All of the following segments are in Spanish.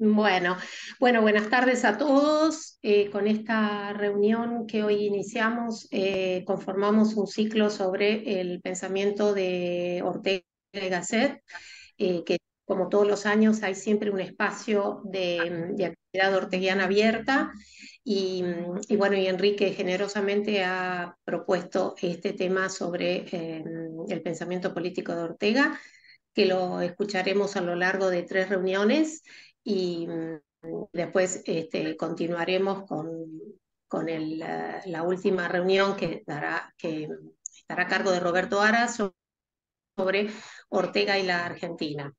Bueno, buenas tardes a todos. Con esta reunión que hoy iniciamos, conformamos un ciclo sobre el pensamiento de Ortega y Gasset, que como todos los años hay siempre un espacio de actividad orteguiana abierta y bueno, y Enrique generosamente ha propuesto este tema sobre el pensamiento político de Ortega, que lo escucharemos a lo largo de 3 reuniones y después continuaremos con la última reunión que estará a cargo de Roberto Ara sobre Ortega y la Argentina.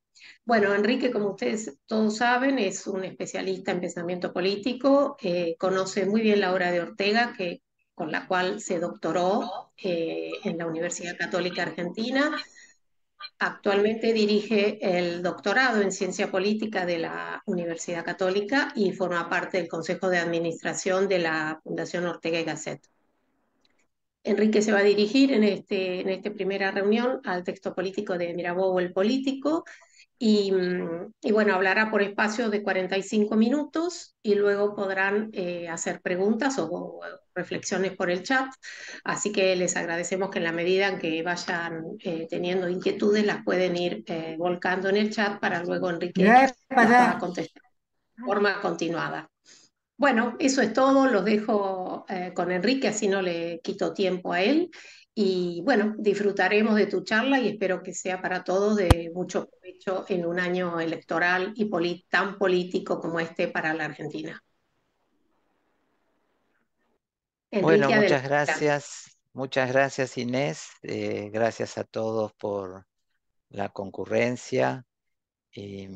Bueno, Enrique, como ustedes todos saben, es un especialista en pensamiento político, conoce muy bien la obra de Ortega, con la cual se doctoró en la Universidad Católica Argentina. Actualmente dirige el doctorado en Ciencia Política de la Universidad Católica y forma parte del Consejo de Administración de la Fundación Ortega y Gasset. Enrique se va a dirigir en esta primera reunión al texto político de Mirabeau, el político, y bueno, hablará por espacio de 45 minutos y luego podrán hacer preguntas o reflexiones por el chat. Así que les agradecemos que en la medida en que vayan teniendo inquietudes las pueden ir volcando en el chat para luego Enrique Mirá para las pueda allá. contestar de forma continuada. Bueno, eso es todo, los dejo con Enrique, así no le quito tiempo a él. Y bueno, disfrutaremos de tu charla y espero que sea para todos de mucho provecho en un año electoral y tan político como este para la Argentina. Bueno, Enrique, adelante. muchas gracias Inés, gracias a todos por la concurrencia y,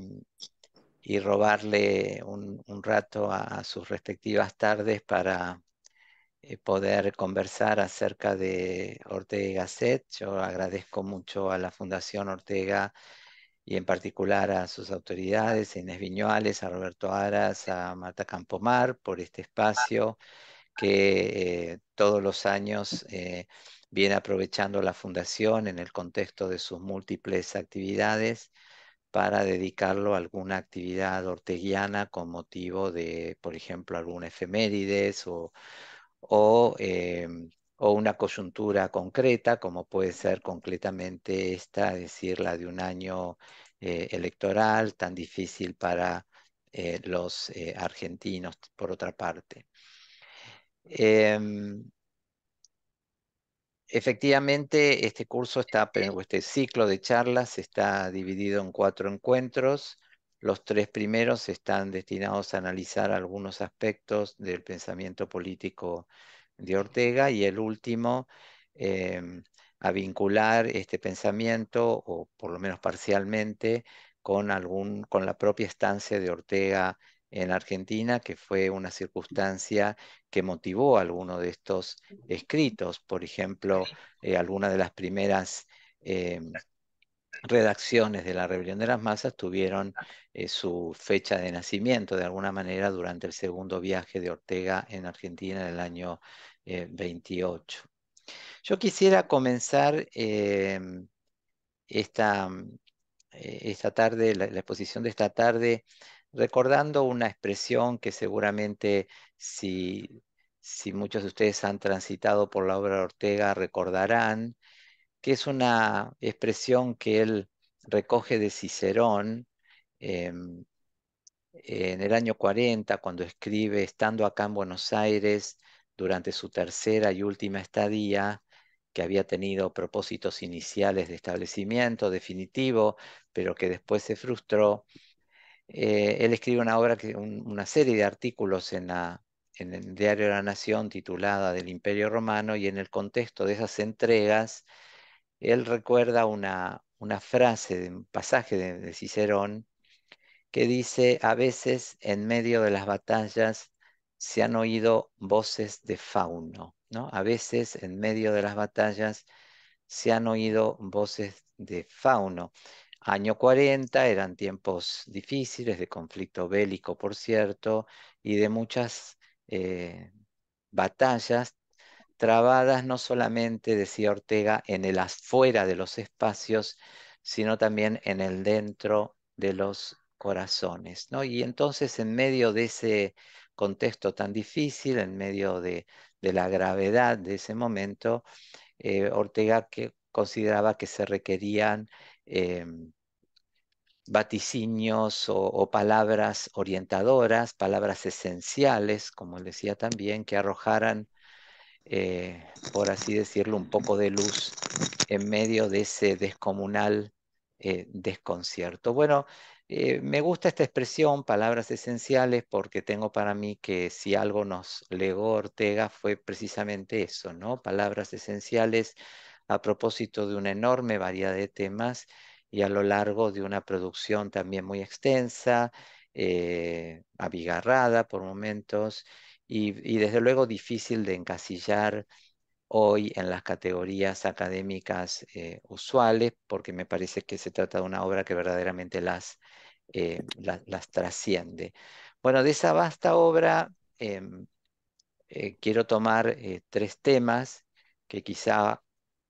y robarle un rato a sus respectivas tardes para poder conversar acerca de Ortega y Gasset. Yo agradezco mucho a la Fundación Ortega y en particular a sus autoridades, a Inés Viñuales, a Roberto Aras, a Marta Campomar, por este espacio que todos los años viene aprovechando la Fundación en el contexto de sus múltiples actividades para dedicarlo a alguna actividad orteguiana con motivo de, por ejemplo, alguna efemérides o, o una coyuntura concreta, como puede ser concretamente esta, es decir, la de un año electoral tan difícil para los argentinos, por otra parte. Em, Efectivamente, este curso o este ciclo de charlas está dividido en 4 encuentros. Los 3 primeros están destinados a analizar algunos aspectos del pensamiento político de Ortega y el último em, a vincular este pensamiento, o por lo menos parcialmente, con la propia estancia de Ortega en Argentina, que fue una circunstancia que motivó alguno de estos escritos. Por ejemplo, algunas de las primeras eh, redacciones de la Rebelión de las Masas tuvieron su fecha de nacimiento de alguna manera durante el segundo viaje de Ortega en Argentina en el año 28. Yo quisiera comenzar esta, esta tarde, la exposición de esta tarde, recordando una expresión que seguramente si muchos de ustedes han transitado por la obra de Ortega recordarán, que es una expresión que él recoge de Cicerón em, en el año 40, cuando escribe, estando acá en Buenos Aires durante su tercera y última estadía, que había tenido propósitos iniciales de establecimiento definitivo, pero que después se frustró. Él escribe una obra, una serie de artículos en el diario de la Nación titulada Del Imperio Romano, y en el contexto de esas entregas, él recuerda una frase de un pasaje de Cicerón que dice: a veces en medio de las batallas se han oído voces de fauno, ¿no? A veces en medio de las batallas se han oído voces de fauno. Año 40 eran tiempos difíciles, de conflicto bélico, por cierto, y de muchas batallas trabadas no solamente, decía Ortega, en el afuera de los espacios, sino también en el dentro de los corazones, ¿no? Y entonces en medio de ese contexto tan difícil, en medio de la gravedad de ese momento, Ortega que consideraba que se requerían vaticinios o palabras orientadoras, palabras esenciales, como él decía también, que arrojaran, por así decirlo, un poco de luz en medio de ese descomunal desconcierto. Bueno, me gusta esta expresión, palabras esenciales, porque tengo para mí que si algo nos legó Ortega fue precisamente eso, ¿no? Palabras esenciales a propósito de una enorme variedad de temas y a lo largo de una producción también muy extensa, abigarrada por momentos y desde luego difícil de encasillar hoy en las categorías académicas usuales, porque me parece que se trata de una obra que verdaderamente las trasciende. Bueno, de esa vasta obra quiero tomar tres temas que quizá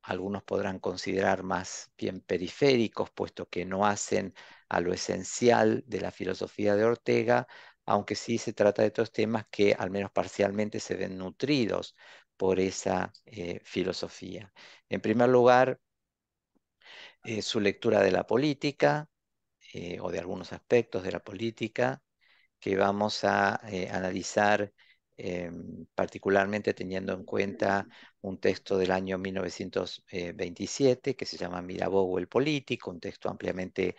algunos podrán considerar más bien periféricos, puesto que no hacen a lo esencial de la filosofía de Ortega, aunque sí se trata de otros temas que al menos parcialmente se ven nutridos por esa filosofía. En primer lugar, su lectura de la política o de algunos aspectos de la política que vamos a analizar particularmente teniendo en cuenta un texto del año 1927 que se llama Mirabeau el político, un texto ampliamente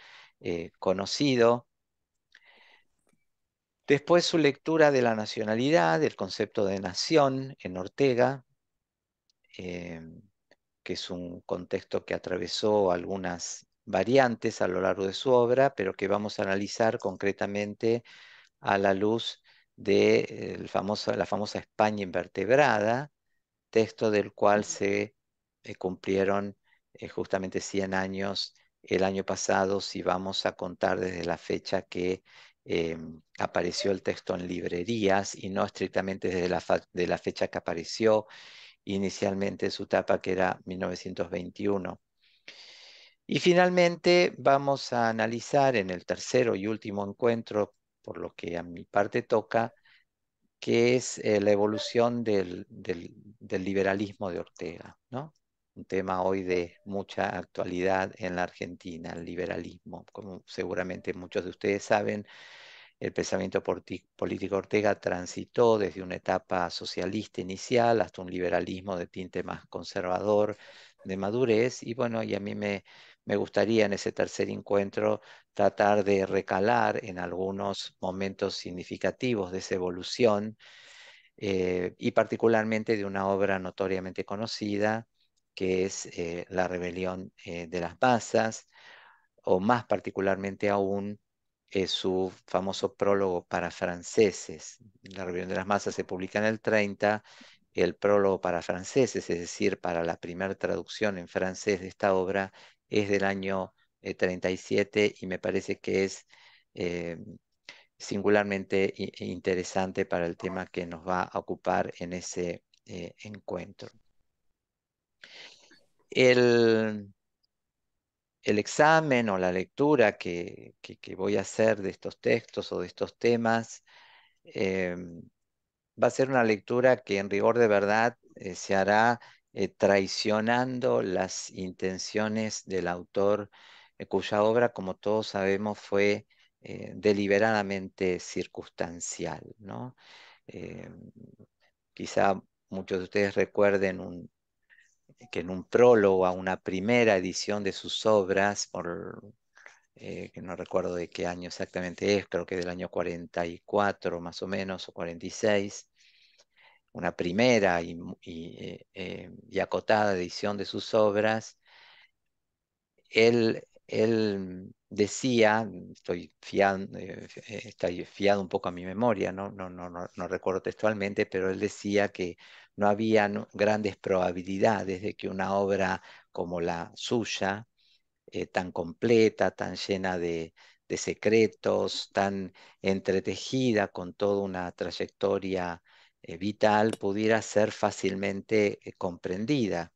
conocido. Después su lectura de la nacionalidad, del concepto de nación en Ortega, eh, que es un contexto que atravesó algunas variantes a lo largo de su obra, pero que vamos a analizar concretamente a la luz de la famosa España invertebrada, texto del cual se cumplieron justamente 100 años el año pasado, si vamos a contar desde la fecha que eh, apareció el texto en librerías y no estrictamente desde de la fecha que apareció inicialmente en su etapa, que era 1921. Y finalmente vamos a analizar en el tercero y último encuentro, por lo que a mi parte toca, que es la evolución del liberalismo de Ortega, ¿no? Un tema hoy de mucha actualidad en la Argentina, el liberalismo. Como seguramente muchos de ustedes saben, el pensamiento político Ortega transitó desde una etapa socialista inicial hasta un liberalismo de tinte más conservador, de madurez, y bueno, y a mí me gustaría en ese tercer encuentro tratar de recalar en algunos momentos significativos de esa evolución y particularmente de una obra notoriamente conocida que es La rebelión de las masas, o más particularmente aún su famoso prólogo para franceses. La rebelión de las masas se publica en el 30, el prólogo para franceses, es decir, para la primera traducción en francés de esta obra, es del año 37 y me parece que es eh, singularmente interesante para el tema que nos va a ocupar en ese encuentro. El, el examen o la lectura que voy a hacer de estos textos o de estos temas va a ser una lectura que en rigor de verdad se hará traicionando las intenciones del autor, cuya obra, como todos sabemos, fue deliberadamente circunstancial, ¿no? Eh, Quizá muchos de ustedes recuerden que en un prólogo a una primera edición de sus obras, que no recuerdo de qué año exactamente es, creo que del año 44 más o menos, o 46, una primera y acotada edición de sus obras, él decía, estoy fiado un poco a mi memoria, no recuerdo textualmente, pero él decía que no había grandes probabilidades de que una obra como la suya, tan completa, tan llena de secretos, tan entretejida con toda una trayectoria vital, pudiera ser fácilmente comprendida,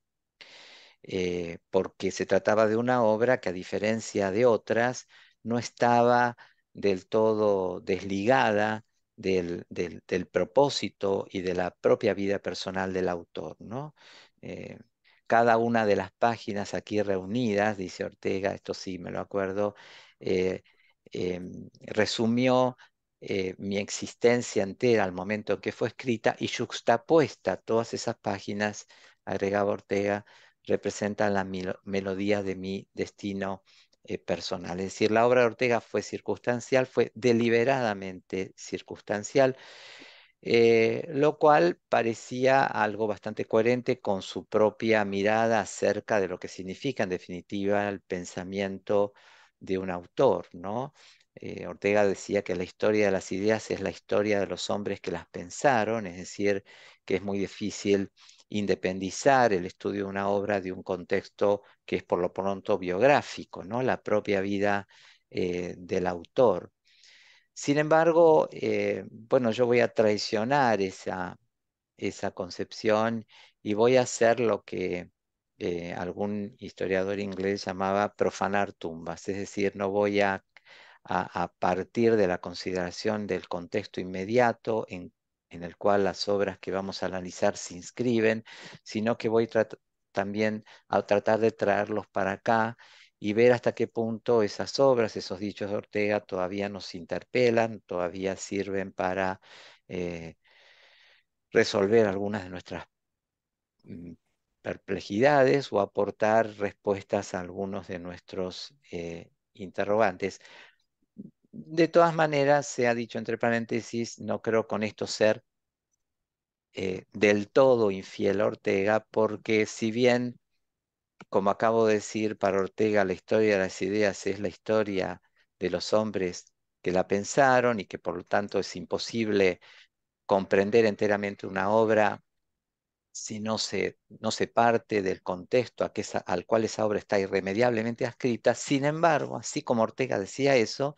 porque se trataba de una obra que a diferencia de otras, no estaba del todo desligada del propósito y de la propia vida personal del autor, ¿no? Eh, Cada una de las páginas aquí reunidas, dice Ortega, esto sí me lo acuerdo, eh, resumió mi existencia entera al momento en que fue escrita y juxtapuesta todas esas páginas, agregaba Ortega, representan la melodía de mi destino personal. Es decir, la obra de Ortega fue circunstancial, fue deliberadamente circunstancial, lo cual parecía algo bastante coherente con su propia mirada acerca de lo que significa, en definitiva, el pensamiento de un autor, ¿no? Ortega decía que la historia de las ideas es la historia de los hombres que las pensaron, es decir, que es muy difícil independizar el estudio de una obra de un contexto que es por lo pronto biográfico, ¿no? La propia vida del autor. Sin embargo, bueno, yo voy a traicionar esa concepción y voy a hacer lo que algún historiador inglés llamaba profanar tumbas, es decir, no voy a partir de la consideración del contexto inmediato en el cual las obras que vamos a analizar se inscriben, sino que voy también a tratar de traerlos para acá y ver hasta qué punto esas obras, esos dichos de Ortega todavía nos interpelan, todavía sirven para eh, resolver algunas de nuestras mm, perplejidades o aportar respuestas a algunos de nuestros interrogantes. De todas maneras, se ha dicho entre paréntesis, no creo con esto ser del todo infiel a Ortega, porque si bien, como acabo de decir, para Ortega la historia de las ideas es la historia de los hombres que la pensaron y que por lo tanto es imposible comprender enteramente una obra si no se parte del contexto al cual esa obra está irremediablemente adscrita. Sin embargo, así como Ortega decía eso,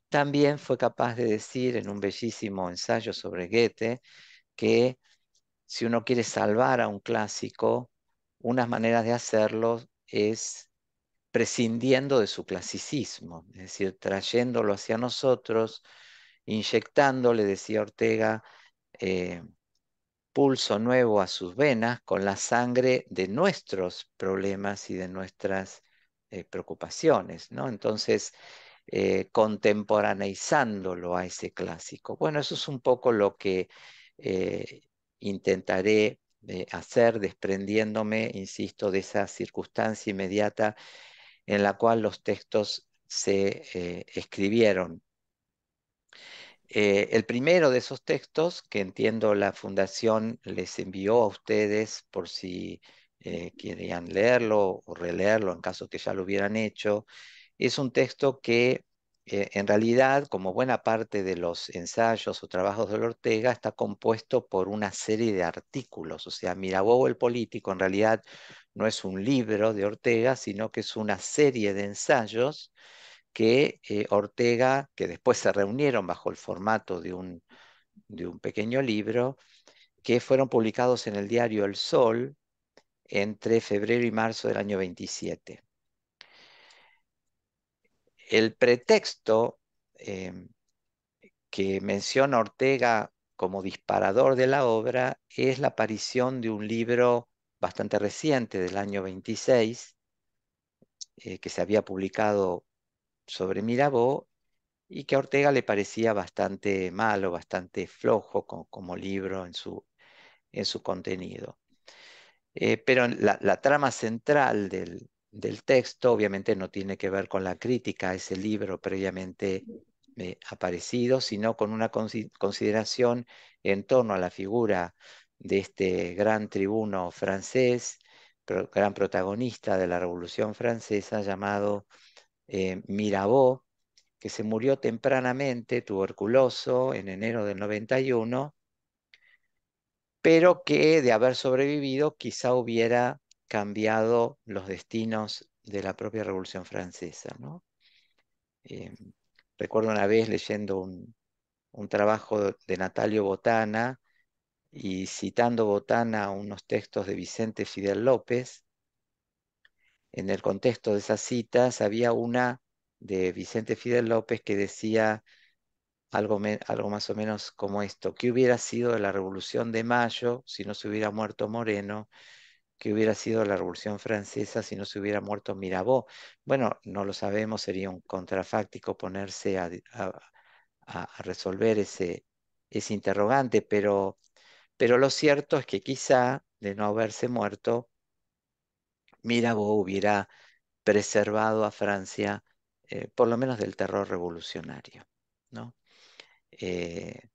también fue capaz de decir en un bellísimo ensayo sobre Goethe que si uno quiere salvar a un clásico, unas maneras de hacerlo es prescindiendo de su clasicismo, es decir, trayéndolo hacia nosotros, inyectándole, decía Ortega, eh, pulso nuevo a sus venas con la sangre de nuestros problemas y de nuestras preocupaciones, ¿no? Entonces, contemporaneizándolo a ese clásico. Bueno, eso es un poco lo que eh, intentaré hacer, desprendiéndome, insisto, de esa circunstancia inmediata en la cual los textos se escribieron. El primero de esos textos, que entiendo la Fundación les envió a ustedes por si querían leerlo o releerlo en caso que ya lo hubieran hecho, es un texto que en realidad, como buena parte de los ensayos o trabajos de Ortega, está compuesto por una serie de artículos. O sea, Mirabeau el político en realidad no es un libro de Ortega, sino que es una serie de ensayos que Ortega, que después se reunieron bajo el formato de un pequeño libro, que fueron publicados en el diario El Sol entre febrero y marzo del año 27. El pretexto que menciona Ortega como disparador de la obra es la aparición de un libro bastante reciente del año 26, que se había publicado sobre Mirabeau y que a Ortega le parecía bastante malo, bastante flojo como libro en su contenido. Pero la trama central del texto obviamente no tiene que ver con la crítica a ese libro previamente aparecido, sino con una consideración en torno a la figura de este gran tribuno francés, gran protagonista de la Revolución Francesa, llamado Mirabeau, que se murió tempranamente, tuberculoso, en enero del 91, pero que de haber sobrevivido quizá hubiera cambiado los destinos de la propia Revolución Francesa, ¿no? Eh, Recuerdo una vez leyendo un trabajo de Natalio Botana y citando Botana unos textos de Vicente Fidel López. En el contexto de esas citas había una de Vicente Fidel López que decía algo más o menos como esto: ¿qué hubiera sido de la Revolución de Mayo si no se hubiera muerto Moreno? ¿Qué hubiera sido la Revolución Francesa si no se hubiera muerto Mirabeau? Bueno, no lo sabemos, sería un contrafáctico ponerse a resolver ese interrogante, pero lo cierto es que quizá de no haberse muerto, Mirabeau hubiera preservado a Francia, por lo menos del terror revolucionario, ¿no? Eh,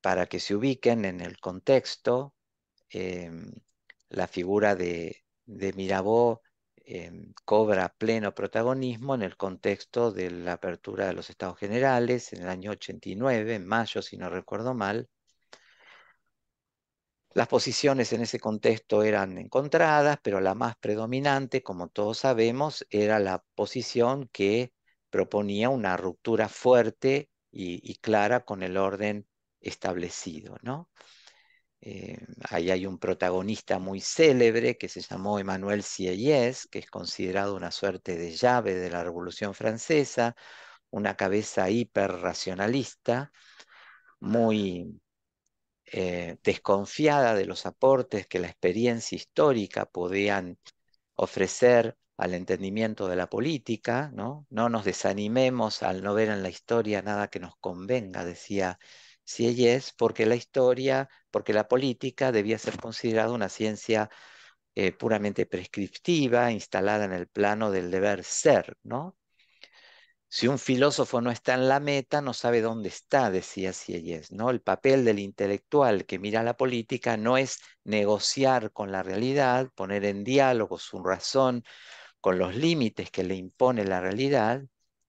para que se ubiquen en el contexto, em, la figura de Mirabeau cobra pleno protagonismo en el contexto de la apertura de los Estados Generales en el año 89, en mayo, si no recuerdo mal. Las posiciones en ese contexto eran encontradas, pero la más predominante, como todos sabemos, era la posición que proponía una ruptura fuerte y clara con el orden establecido, ¿no? Eh, Ahí hay un protagonista muy célebre que se llamó Emmanuel Sieyès, que es considerado una suerte de llave de la Revolución Francesa, una cabeza hiperracionalista, muy desconfiada de los aportes que la experiencia histórica podían ofrecer al entendimiento de la política, ¿no? No nos desanimemos al no ver en la historia nada que nos convenga, decía Sieyès, porque la historia, porque la política debía ser considerada una ciencia puramente prescriptiva, instalada en el plano del deber ser, ¿no? Si un filósofo no está en la meta, no sabe dónde está, decía Sieyès, ¿no? El papel del intelectual que mira la política no es negociar con la realidad, poner en diálogo su razón con los límites que le impone la realidad,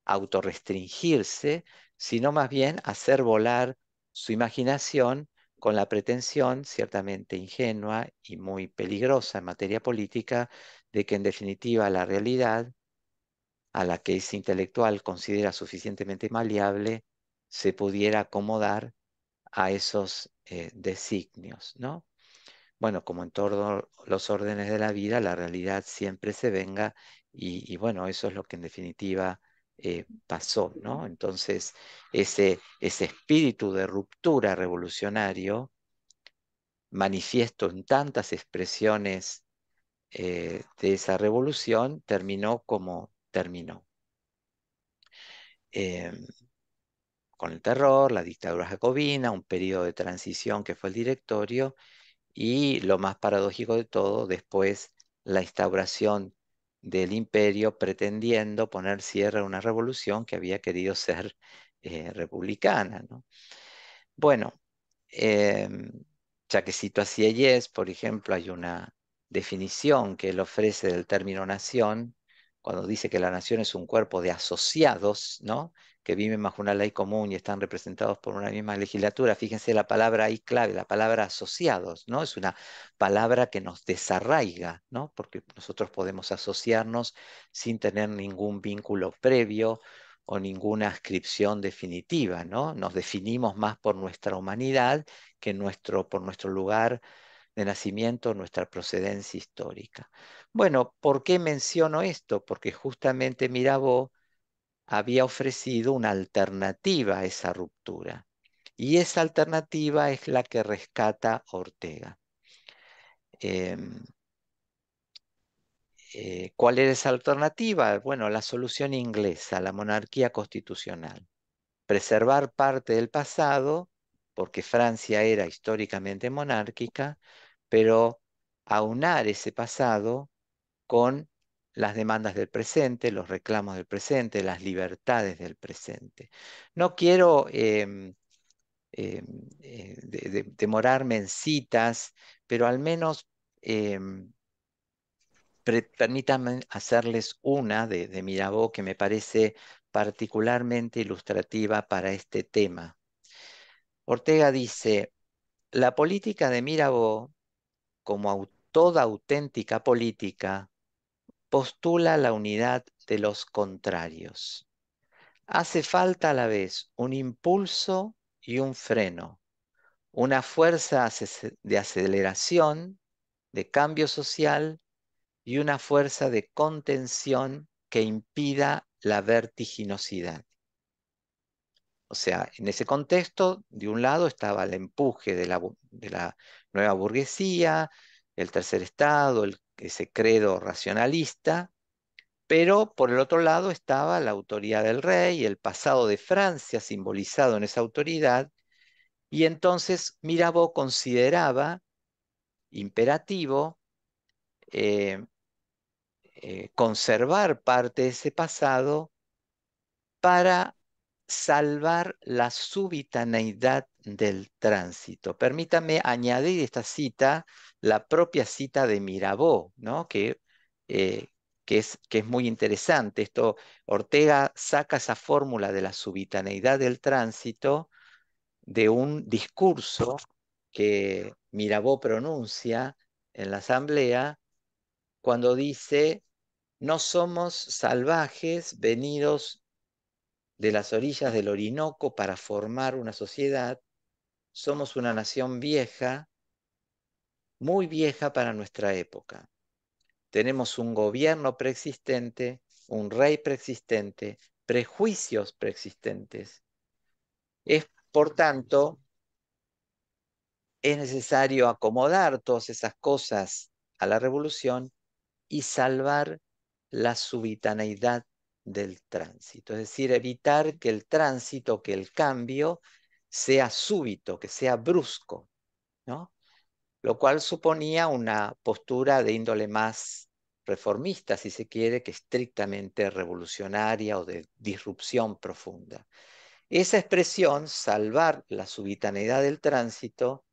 autorrestringirse, sino más bien hacer volar su imaginación con la pretensión, ciertamente ingenua y muy peligrosa en materia política, de que en definitiva la realidad a la que ese intelectual considera suficientemente maleable se pudiera acomodar a esos designios, ¿no? Bueno, como en todos los órdenes de la vida, la realidad siempre se venga y bueno, eso es lo que en definitiva pasó, ¿no? Entonces, ese espíritu de ruptura revolucionario, manifiesto en tantas expresiones de esa revolución, terminó como terminó. Em, con el terror, la dictadura jacobina, un periodo de transición que fue el directorio y lo más paradójico de todo, después la instauración del imperio pretendiendo poner cierre a una revolución que había querido ser republicana, ¿no? Bueno, em, ya que cito a Sieyès, por ejemplo, hay una definición que él ofrece del término nación, cuando dice que la nación es un cuerpo de asociados, ¿no? Que viven bajo una ley común y están representados por una misma legislatura. Fíjense la palabra ahí clave, la palabra asociados, ¿no? Es una palabra que nos desarraiga, ¿no? Porque nosotros podemos asociarnos sin tener ningún vínculo previo o ninguna ascripción definitiva, ¿no? Nos definimos más por nuestra humanidad que por nuestro lugar de nacimiento, nuestra procedencia histórica. Bueno, ¿por qué menciono esto? Porque justamente Mirabeau había ofrecido una alternativa a esa ruptura. Y esa alternativa es la que rescata Ortega. Em, ¿Cuál era esa alternativa? Bueno, la solución inglesa, la monarquía constitucional. Preservar parte del pasado, porque Francia era históricamente monárquica, pero aunar ese pasado con las demandas del presente, los reclamos del presente, las libertades del presente. No quiero demorarme en citas, pero al menos permítanme hacerles una de Mirabeau que me parece particularmente ilustrativa para este tema. Ortega dice: la política de Mirabeau, como toda auténtica política, postula la unidad de los contrarios. Hace falta a la vez un impulso y un freno, una fuerza de aceleración, de cambio social y una fuerza de contención que impida la vertiginosidad. O sea, en ese contexto, de un lado estaba el empuje de la nueva burguesía, el tercer estado, ese credo racionalista, pero por el otro lado estaba la autoridad del rey, el pasado de Francia simbolizado en esa autoridad, y entonces Mirabeau consideraba imperativo eh, conservar parte de ese pasado para salvar la subitaneidad del tránsito. Permítame añadir esta cita, la propia cita de Mirabeau, ¿no? Eh, que es muy interesante. Ortega saca esa fórmula de la subitaneidad del tránsito de un discurso que Mirabeau pronuncia en la asamblea cuando dice: no somos salvajes venidos de las orillas del Orinoco para formar una sociedad, somos una nación vieja, muy vieja para nuestra época. Tenemos un gobierno preexistente, un rey preexistente, prejuicios preexistentes. Por tanto, es necesario acomodar todas esas cosas a la revolución y salvar la subitaneidad del tránsito, es decir, evitar que el tránsito, que el cambio sea súbito, que sea brusco, ¿no? Lo cual suponía una postura de índole más reformista, si se quiere, que estrictamente revolucionaria o de disrupción profunda. Esa expresión, salvar la subitaneidad del tránsito,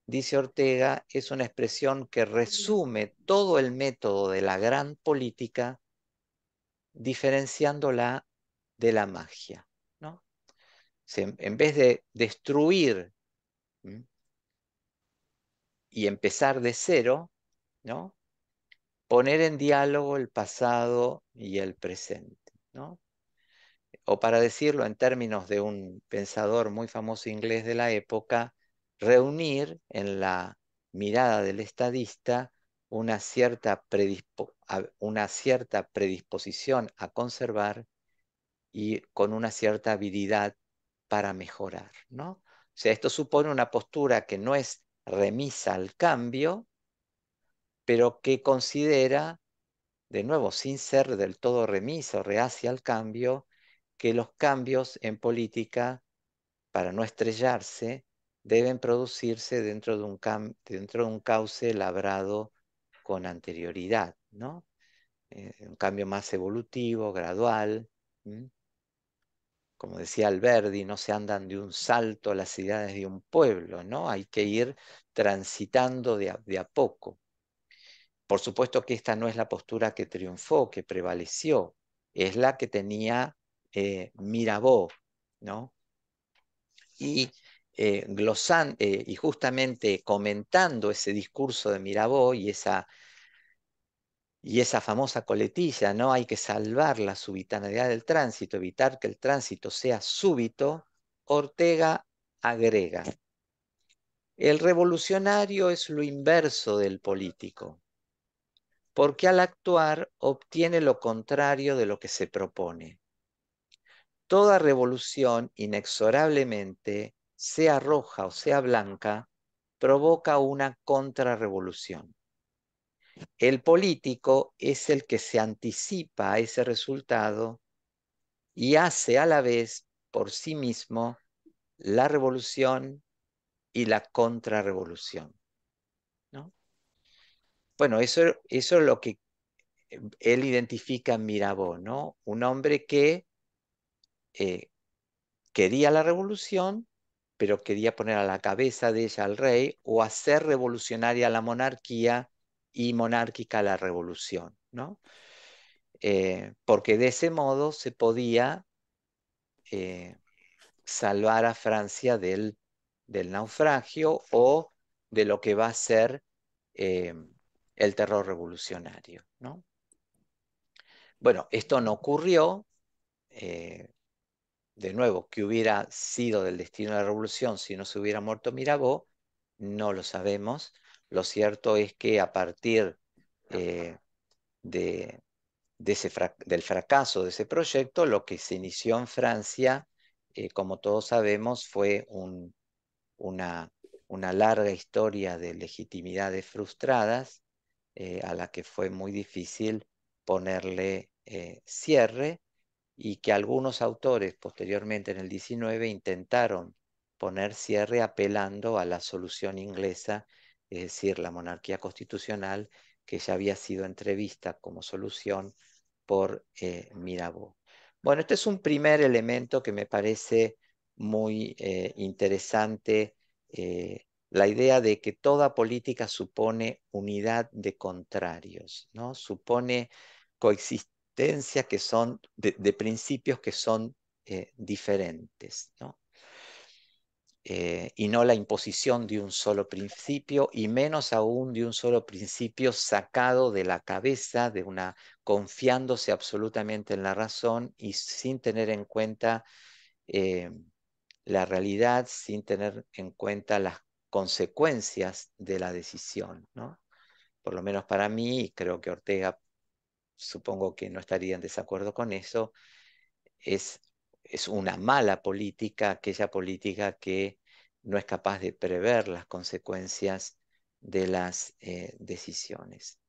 dice Ortega, es una expresión que resume todo el método de la gran política, diferenciándola de la magia, ¿no? En vez de destruir, ¿m?, y empezar de cero, ¿no?, poner en diálogo el pasado y el presente, ¿no? O para decirlo en términos de un pensador muy famoso inglés de la época, reunir en la mirada del estadista una cierta predisposición a conservar y con una cierta habilidad para mejorar, ¿no? O sea, esto supone una postura que no es remisa al cambio, pero que considera, de nuevo, sin ser del todo remisa o reacia al cambio, que los cambios en política, para no estrellarse, deben producirse dentro de un cauce labrado con anterioridad, ¿no? Un cambio más evolutivo, gradual. ¿M? Como decía Alberdi, no se andan de un salto a las ideas de un pueblo, ¿no? Hay que ir transitando de a poco. Por supuesto que esta no es la postura que triunfó, que prevaleció, es la que tenía Mirabeau, ¿no? Y, y justamente comentando ese discurso de Mirabeau y esa famosa coletilla, ¿no? Hay que salvar la subitaneidad del tránsito, evitar que el tránsito sea súbito. Ortega agrega: el revolucionario es lo inverso del político, porque al actuar obtiene lo contrario de lo que se propone. Toda revolución, inexorablemente, sea roja o sea blanca, provoca una contrarrevolución. El político es el que se anticipa a ese resultado y hace a la vez por sí mismo la revolución y la contrarrevolución, ¿no? Bueno, eso es lo que él identifica en Mirabeau, ¿no? Un hombre que eh, quería la revolución, pero quería poner a la cabeza de ella al rey o hacer revolucionaria la monarquía y monárquica la revolución, ¿no? Porque de ese modo se podía eh, salvar a Francia del naufragio o de lo que va a ser eh, el terror revolucionario, ¿no? Bueno, esto no ocurrió. De nuevo, ¿qué hubiera sido del destino de la revolución si no se hubiera muerto Mirabeau? No lo sabemos. Lo cierto es que a partir eh, de del fracaso de ese proyecto, lo que se inició en Francia, como todos sabemos, fue una, una larga historia de legitimidades frustradas, a la que fue muy difícil ponerle cierre, y que algunos autores posteriormente en el 19 intentaron poner cierre apelando a la solución inglesa, es decir, la monarquía constitucional, que ya había sido entrevista como solución por Mirabeau. Bueno, este es un primer elemento que me parece muy interesante, la idea de que toda política supone unidad de contrarios, ¿no? Supone coexistencia que son de principios que son diferentes, ¿no? Y no la imposición de un solo principio, y menos aún de un solo principio sacado de la cabeza, confiándose absolutamente en la razón y sin tener en cuenta eh, la realidad, sin tener en cuenta las consecuencias de la decisión, ¿no? Por lo menos para mí, y creo que Ortega supongo que no estaría en desacuerdo con eso, es, es una mala política, aquella política que no es capaz de prever las consecuencias de las decisiones.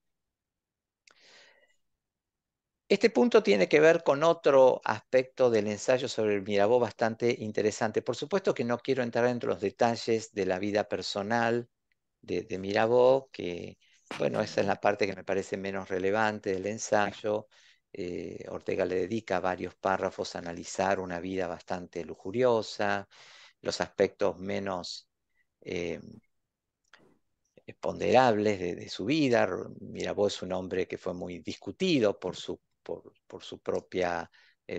Este punto tiene que ver con otro aspecto del ensayo sobre el Mirabeau bastante interesante. Por supuesto que no quiero entrar en los detalles de la vida personal de Mirabeau, que, bueno, esa es la parte que me parece menos relevante del ensayo. Ortega le dedica varios párrafos a analizar una vida bastante lujuriosa, los aspectos menos eh, ponderables de su vida. Mirabeau es un hombre que fue muy discutido por su propia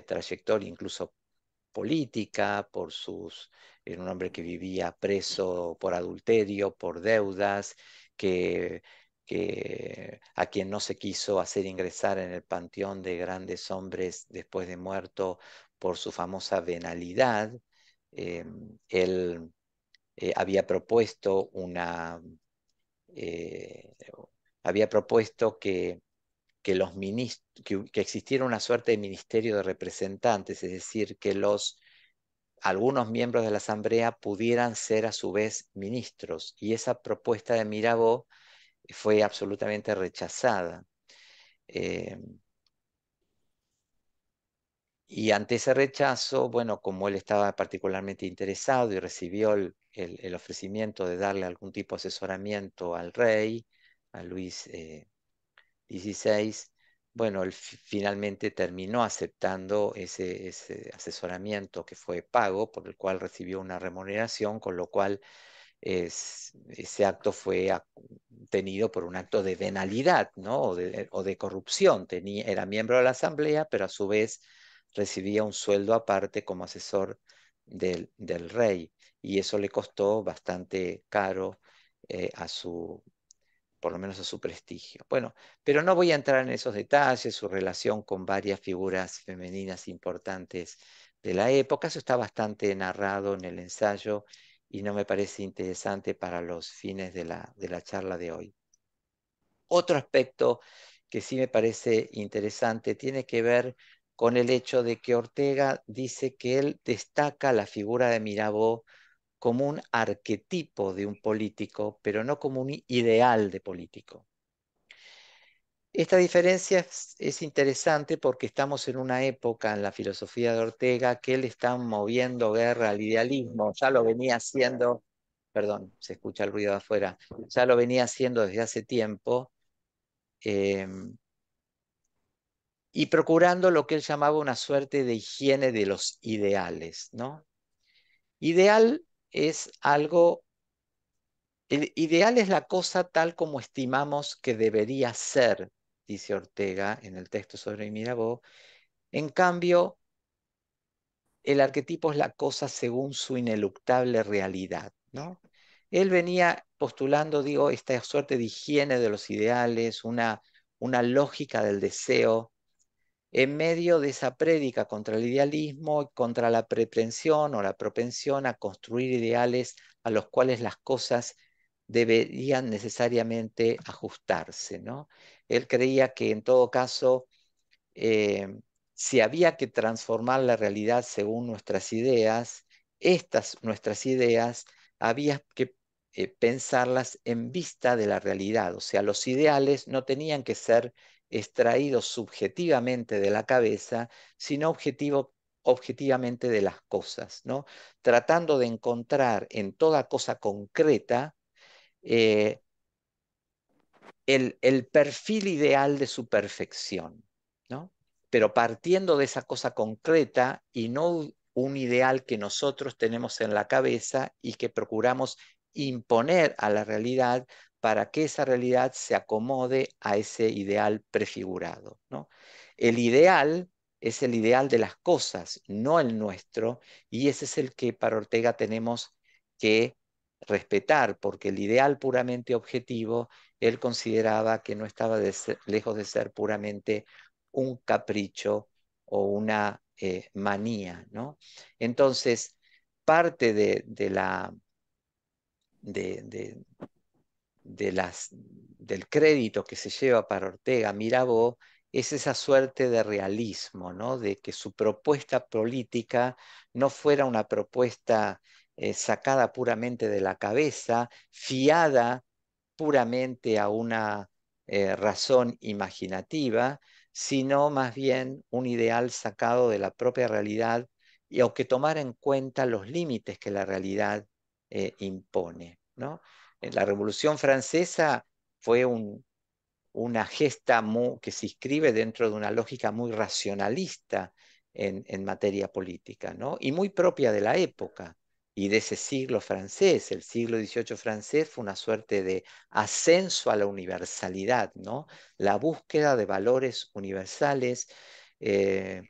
trayectoria, incluso política, era un hombre que vivía preso por adulterio, por deudas, que, a quien no se quiso hacer ingresar en el panteón de grandes hombres después de muerto por su famosa venalidad. Eh, Él había propuesto eh, había propuesto que existiera una suerte de ministerio de representantes, es decir, que algunos miembros de la Asamblea pudieran ser a su vez ministros, y esa propuesta de Mirabeau fue absolutamente rechazada. Eh, y ante ese rechazo, bueno, como él estaba particularmente interesado y recibió el ofrecimiento de darle algún tipo de asesoramiento al rey, a Luis 16, bueno, él finalmente terminó aceptando ese asesoramiento que fue pago, por el cual recibió una remuneración, con lo cual ese acto fue tenido por un acto de venalidad, ¿no? O de corrupción. Era miembro de la Asamblea, pero a su vez recibía un sueldo aparte como asesor del rey, y eso le costó bastante caro por lo menos a su prestigio. Bueno, pero no voy a entrar en esos detalles, su relación con varias figuras femeninas importantes de la época. Eso está bastante narrado en el ensayo y no me parece interesante para los fines de la charla de hoy. Otro aspecto que sí me parece interesante tiene que ver con el hecho de que Ortega dice que él destaca la figura de Mirabeau como un arquetipo de un político, pero no como un ideal de político. Esta diferencia es interesante porque estamos en una época en la filosofía de Ortega que él está moviendo guerra al idealismo, ya lo venía haciendo, perdón, se escucha el ruido de afuera, ya lo venía haciendo desde hace tiempo, eh, y procurando lo que él llamaba una suerte de higiene de los ideales, ¿no? Ideal es algo, el ideal es la cosa tal como estimamos que debería ser, dice Ortega en el texto sobre Mirabeau. En cambio, el arquetipo es la cosa según su ineluctable realidad, ¿no? Él venía postulando, digo, esta suerte de higiene de los ideales, una lógica del deseo, en medio de esa prédica contra el idealismo y contra la pretensión o la propensión a construir ideales a los cuales las cosas deberían necesariamente ajustarse, ¿no? Él creía que en todo caso si había que transformar la realidad según nuestras ideas, nuestras ideas, había que pensarlas en vista de la realidad. O sea, los ideales no tenían que ser extraídos subjetivamente de la cabeza, sino objetivamente de las cosas, ¿no? Tratando de encontrar en toda cosa concreta eh, el perfil ideal de su perfección, ¿no? Pero partiendo de esa cosa concreta y no un ideal que nosotros tenemos en la cabeza y que procuramos imponer a la realidad para que esa realidad se acomode a ese ideal prefigurado, ¿no? El ideal es el ideal de las cosas, no el nuestro, y ese es el que para Ortega tenemos que respetar, porque el ideal puramente objetivo él consideraba que no estaba lejos de ser puramente un capricho o una manía, ¿no? Entonces, parte de, de- del crédito que se lleva para Ortega Mirabeau es esa suerte de realismo, ¿no? De que su propuesta política no fuera una propuesta sacada puramente de la cabeza, fiada puramente a una razón imaginativa, sino más bien un ideal sacado de la propia realidad y aunque tomar en cuenta los límites que la realidad impone, ¿no? La Revolución Francesa fue una gesta que se inscribe dentro de una lógica muy racionalista en materia política, ¿no? Y muy propia de la época y de ese siglo francés. El siglo XVIII francés fue una suerte de ascenso a la universalidad, ¿no? La búsqueda de valores universales. eh,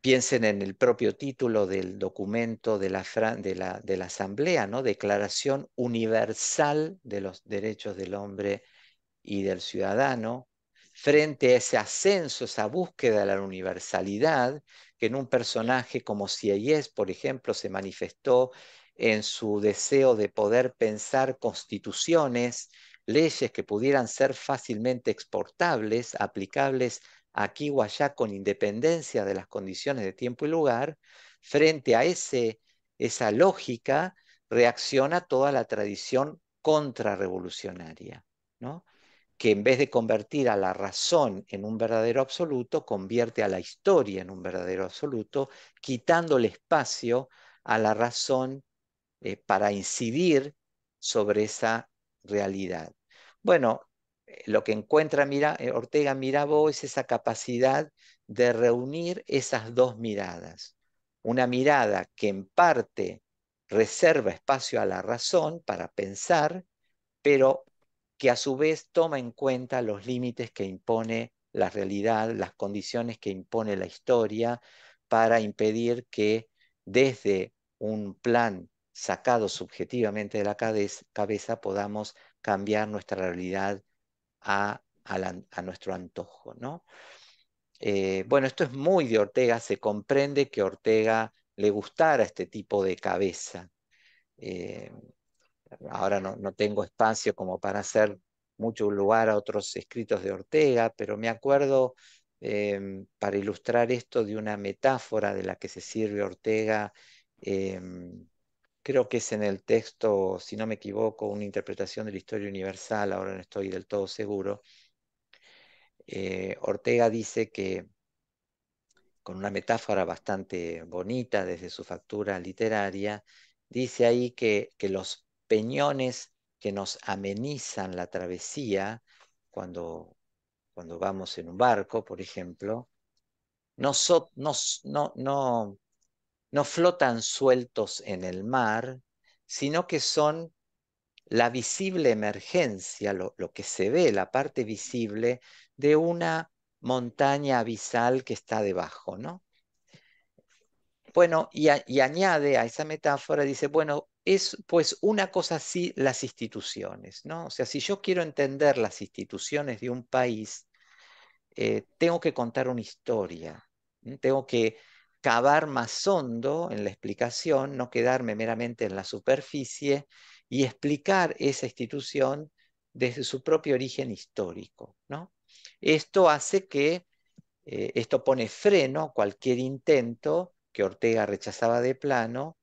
Piensen en el propio título del documento de la Asamblea, ¿no? Declaración Universal de los Derechos del Hombre y del ciudadano, frente a ese ascenso, esa búsqueda de la universalidad, que en un personaje como Sieyès, por ejemplo, se manifestó en su deseo de poder pensar constituciones, leyes que pudieran ser fácilmente exportables, aplicables aquí o allá con independencia de las condiciones de tiempo y lugar, frente a esa lógica reacciona toda la tradición contrarrevolucionaria, ¿no? Que en vez de convertir a la razón en un verdadero absoluto, convierte a la historia en un verdadero absoluto, quitándole espacio a la razón para incidir sobre esa realidad. Bueno, lo que encuentra Ortega Mirabeau es esa capacidad de reunir esas dos miradas. Una mirada que en parte reserva espacio a la razón para pensar, pero que a su vez toma en cuenta los límites que impone la realidad, las condiciones que impone la historia, para impedir que desde un plan sacado subjetivamente de la cabeza podamos cambiar nuestra realidad a nuestro antojo, ¿no? Bueno, esto es muy de Ortega, se comprende que a Ortega le gustara este tipo de cabeza. Eh, Ahora no tengo espacio como para hacer mucho lugar a otros escritos de Ortega, pero me acuerdo para ilustrar esto de una metáfora de la que se sirve Ortega, creo que es en el texto, si no me equivoco, una interpretación de la historia universal, ahora no estoy del todo seguro. Ortega dice que con una metáfora bastante bonita desde su factura literaria, dice ahí que los peñones que nos amenizan la travesía cuando vamos en un barco, por ejemplo, no, no flotan sueltos en el mar, sino que son la visible emergencia, lo que se ve, la parte visible de una montaña abisal que está debajo, ¿no? Bueno, y añade a esa metáfora, dice, bueno, es pues una cosa así las instituciones, ¿no? O sea, si yo quiero entender las instituciones de un país, tengo que contar una historia, tengo que cavar más hondo en la explicación, no quedarme meramente en la superficie y explicar esa institución desde su propio origen histórico, ¿no? Esto hace que Esto pone freno a cualquier intento que Ortega rechazaba de plano,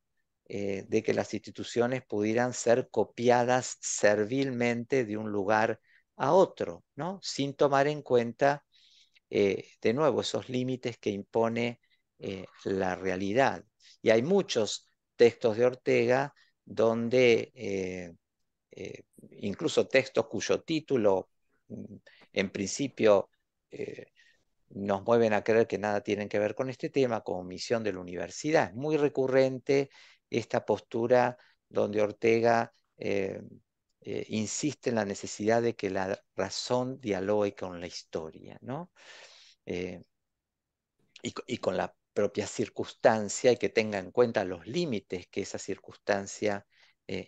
de que las instituciones pudieran ser copiadas servilmente de un lugar a otro, ¿no? Sin tomar en cuenta, de nuevo, esos límites que impone la realidad. Y hay muchos textos de Ortega donde, incluso textos cuyo título, mm, en principio, nos mueven a creer que nada tienen que ver con este tema, como Misión de la Universidad. Es muy recurrente esta postura donde Ortega insiste en la necesidad de que la razón dialogue con la historia, ¿no? Eh, y con la propia circunstancia y que tenga en cuenta los límites que esa circunstancia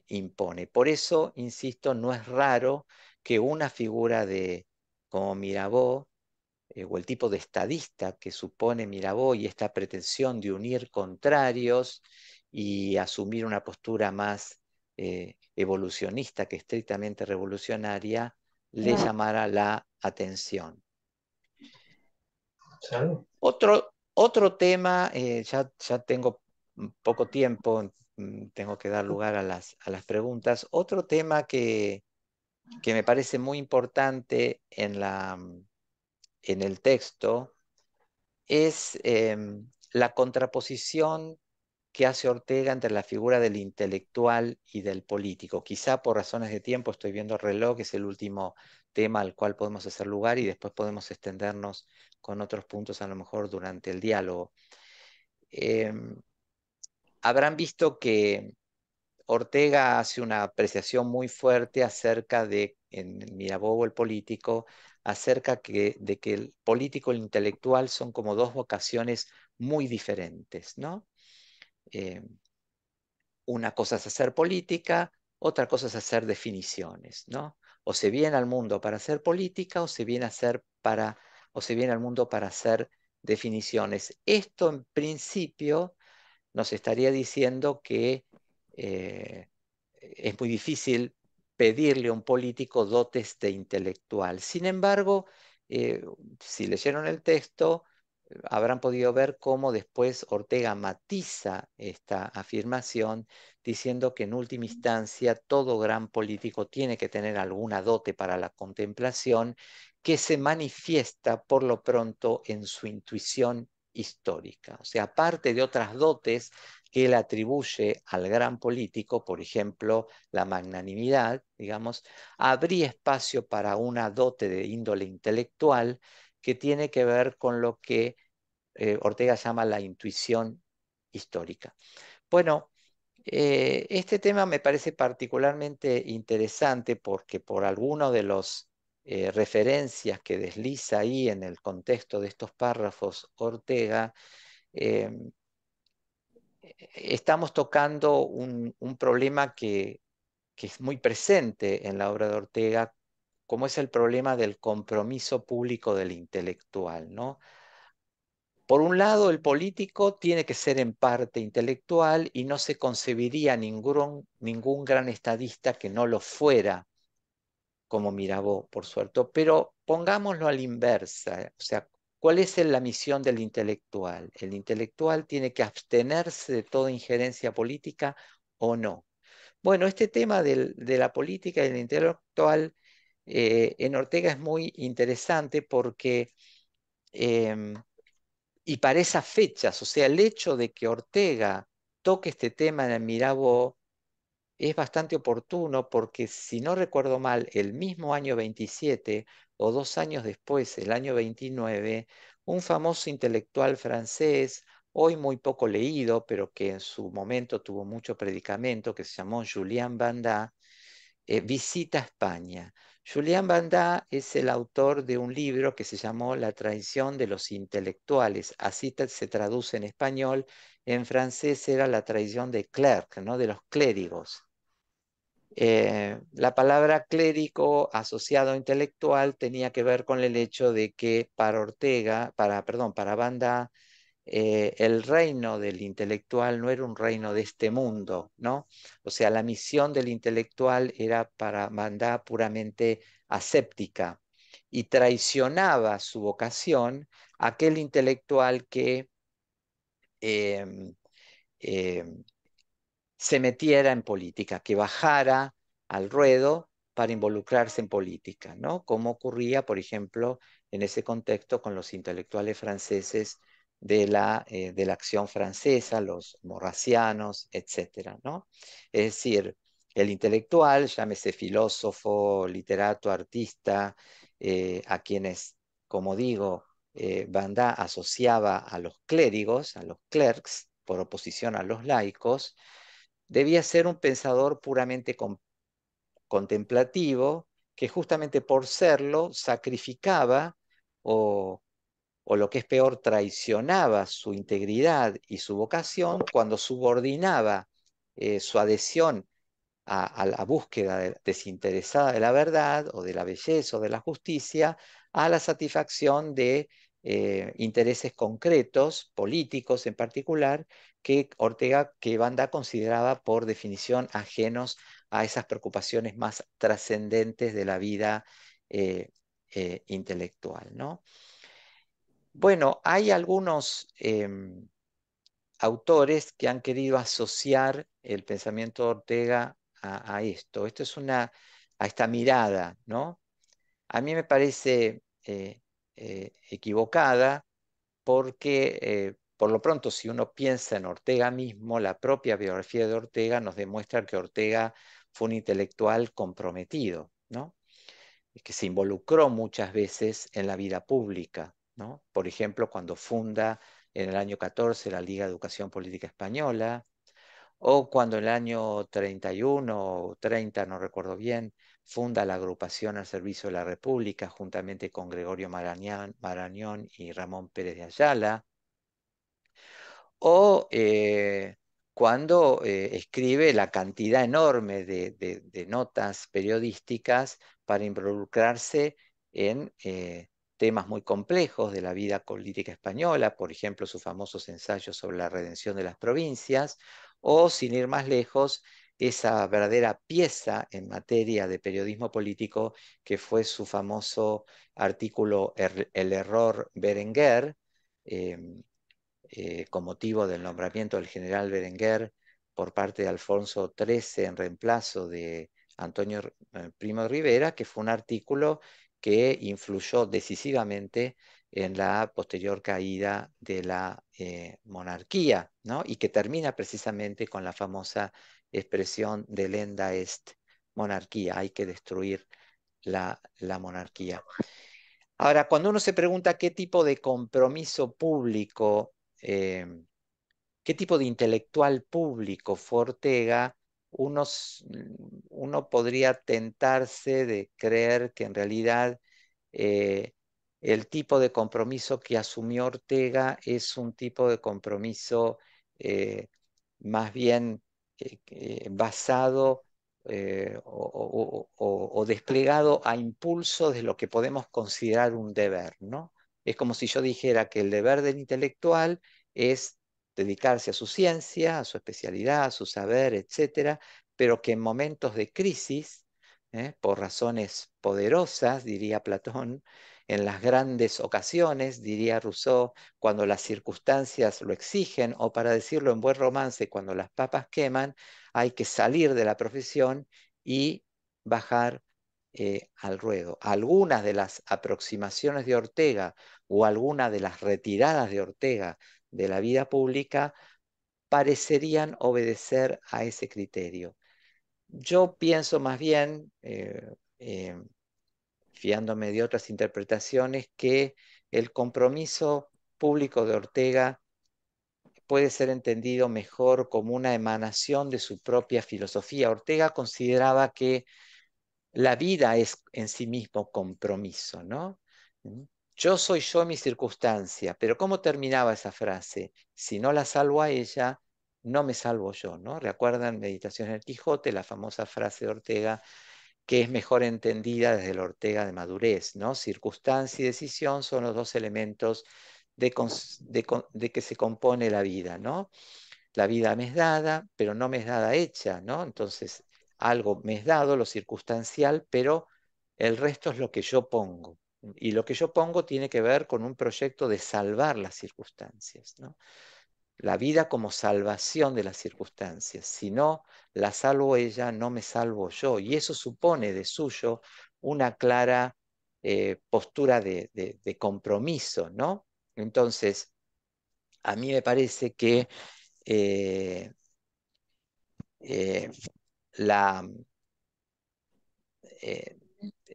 impone. Por eso, insisto, no es raro que una figura de, como Mirabeau, o el tipo de estadista que supone Mirabeau y esta pretensión de unir contrarios y asumir una postura más evolucionista que estrictamente revolucionaria, le llamara la atención. Claro. Otro tema, ya tengo poco tiempo, tengo que dar lugar a las preguntas. Otro tema que me parece muy importante en el texto es la contraposición que hace Ortega entre la figura del intelectual y del político. Quizá por razones de tiempo, estoy viendo el reloj, es el último tema al cual podemos hacer lugar y después podemos extendernos con otros puntos a lo mejor durante el diálogo. Em, Habrán visto que Ortega hace una apreciación muy fuerte acerca de, en Mirabeau el político, acerca de que el político y el intelectual son como dos vocaciones muy diferentes, ¿no? Eh, una cosa es hacer política, otra cosa es hacer definiciones, ¿no? O se viene al mundo para hacer política o se viene al mundo para hacer definiciones. Esto en principio nos estaría diciendo que eh, es muy difícil pedirle a un político dotes de intelectual. Sin embargo, eh, si leyeron el texto, habrán podido ver cómo después Ortega matiza esta afirmación diciendo que en última instancia todo gran político tiene que tener alguna dote para la contemplación que se manifiesta por lo pronto en su intuición histórica. O sea, aparte de otras dotes que él atribuye al gran político, por ejemplo, la magnanimidad, digamos, habría espacio para una dote de índole intelectual que tiene que ver con lo que Ortega llama la intuición histórica. Bueno, este tema me parece particularmente interesante porque por alguno de los referencias que desliza ahí en el contexto de estos párrafos Ortega, eh, estamos tocando un problema que es muy presente en la obra de Ortega, como es el problema del compromiso público del intelectual, ¿no? Por un lado, el político tiene que ser en parte intelectual y no se concebiría ningún gran estadista que no lo fuera, como Mirabeau, por suerte. Pero pongámoslo a la inversa, o sea, ¿cuál es la misión del intelectual? ¿El intelectual tiene que abstenerse de toda injerencia política o no? Bueno, este tema de la política y del intelectual en Ortega es muy interesante porque, em, y para esas fechas, o sea, el hecho de que Ortega toque este tema en el Mirabeau es bastante oportuno porque, si no recuerdo mal, el mismo año 27 o 2 años después, el año 29, un famoso intelectual francés, hoy muy poco leído, pero que en su momento tuvo mucho predicamento, que se llamó Julian Banda, visita España. Julián Banda es el autor de un libro que se llamó La traición de los intelectuales. Así se traduce en español. En francés era la traición de clerc, ¿no? De los clérigos. La palabra clérigo asociado a intelectual tenía que ver con el hecho de que para Ortega, perdón, para Banda, el reino del intelectual no era un reino de este mundo, ¿no? O sea, la misión del intelectual era para Banda puramente aséptica y traicionaba su vocación aquel intelectual que em, em, se metiera en política, que bajara al ruedo para involucrarse en política, ¿no? Como ocurría, por ejemplo, en ese contexto con los intelectuales franceses de la acción francesa, los morracianos, etcétera, ¿no? Es decir, el intelectual, llámese filósofo, literato, artista, a quienes, como digo, Van Da asociaba a los clérigos, a los clerks, por oposición a los laicos, debía ser un pensador puramente contemplativo, que justamente por serlo sacrificaba o, o lo que es peor, traicionaba su integridad y su vocación cuando subordinaba su adhesión a la búsqueda desinteresada de la verdad o de la belleza o de la justicia a la satisfacción de intereses concretos, políticos en particular, que Banda consideraba por definición ajenos a esas preocupaciones más trascendentes de la vida eh, intelectual, ¿no? Bueno, hay algunos autores que han querido asociar el pensamiento de Ortega a esto. Esto es a esta mirada, ¿no? A mí me parece equivocada porque, por lo pronto, si uno piensa en Ortega mismo, la propia biografía de Ortega nos demuestra que Ortega fue un intelectual comprometido, ¿no? Que se involucró muchas veces en la vida pública, ¿no? Por ejemplo, cuando funda en el año 14 la Liga de Educación Política Española, o cuando en el año 31 o 30, no recuerdo bien, funda la agrupación al servicio de la República juntamente con Gregorio Marañón y Ramón Pérez de Ayala, o cuando escribe la cantidad enorme de notas periodísticas para involucrarse en temas muy complejos de la vida política española, por ejemplo, sus famosos ensayos sobre la redención de las provincias, o sin ir más lejos, esa verdadera pieza en materia de periodismo político que fue su famoso artículo El error Berenguer, em, con motivo del nombramiento del general Berenguer por parte de Alfonso XIII en reemplazo de Antonio Primo de Rivera, que fue un artículo que influyó decisivamente en la posterior caída de la monarquía, ¿no? Y que termina precisamente con la famosa expresión de Lenda est monarquía, hay que destruir la monarquía. Ahora, cuando uno se pregunta qué tipo de compromiso público, qué tipo de intelectual público fue Ortega, uno podría tentarse de creer que en realidad eh, el tipo de compromiso que asumió Ortega es un tipo de compromiso eh, más bien basado o desplegado a impulso de lo que podemos considerar un deber, ¿no? Es como si yo dijera que el deber del intelectual es dedicarse a su ciencia, a su especialidad, a su saber, etcétera, pero que en momentos de crisis, por razones poderosas, diría Platón, en las grandes ocasiones, diría Rousseau, cuando las circunstancias lo exigen, o para decirlo en buen romance, cuando las papas queman, hay que salir de la profesión y bajar al ruedo. Algunas de las aproximaciones de Ortega o algunas de las retiradas de Ortega de la vida pública parecerían obedecer a ese criterio. Yo pienso más bien, fiándome de otras interpretaciones, que el compromiso público de Ortega puede ser entendido mejor como una emanación de su propia filosofía. Ortega consideraba que la vida es en sí mismo compromiso, ¿no? ¿Mm? Yo soy yo mi circunstancia, pero ¿cómo terminaba esa frase? Si no la salvo a ella, no me salvo yo, ¿no? ¿Recuerdan Meditaciones del Quijote, la famosa frase de Ortega, que es mejor entendida desde la Ortega de madurez, ¿no? Circunstancia y decisión son los dos elementos de que se compone la vida, ¿no? La vida me es dada, pero no me es dada hecha, ¿no? Entonces, algo me es dado, lo circunstancial, pero el resto es lo que yo pongo. Y lo que yo pongo tiene que ver con un proyecto de salvar las circunstancias, ¿no? La vida como salvación de las circunstancias. Si no la salvo ella, no me salvo yo. Y eso supone de suyo una clara postura de compromiso, ¿no? Entonces, a mí me parece que eh, eh, la, eh,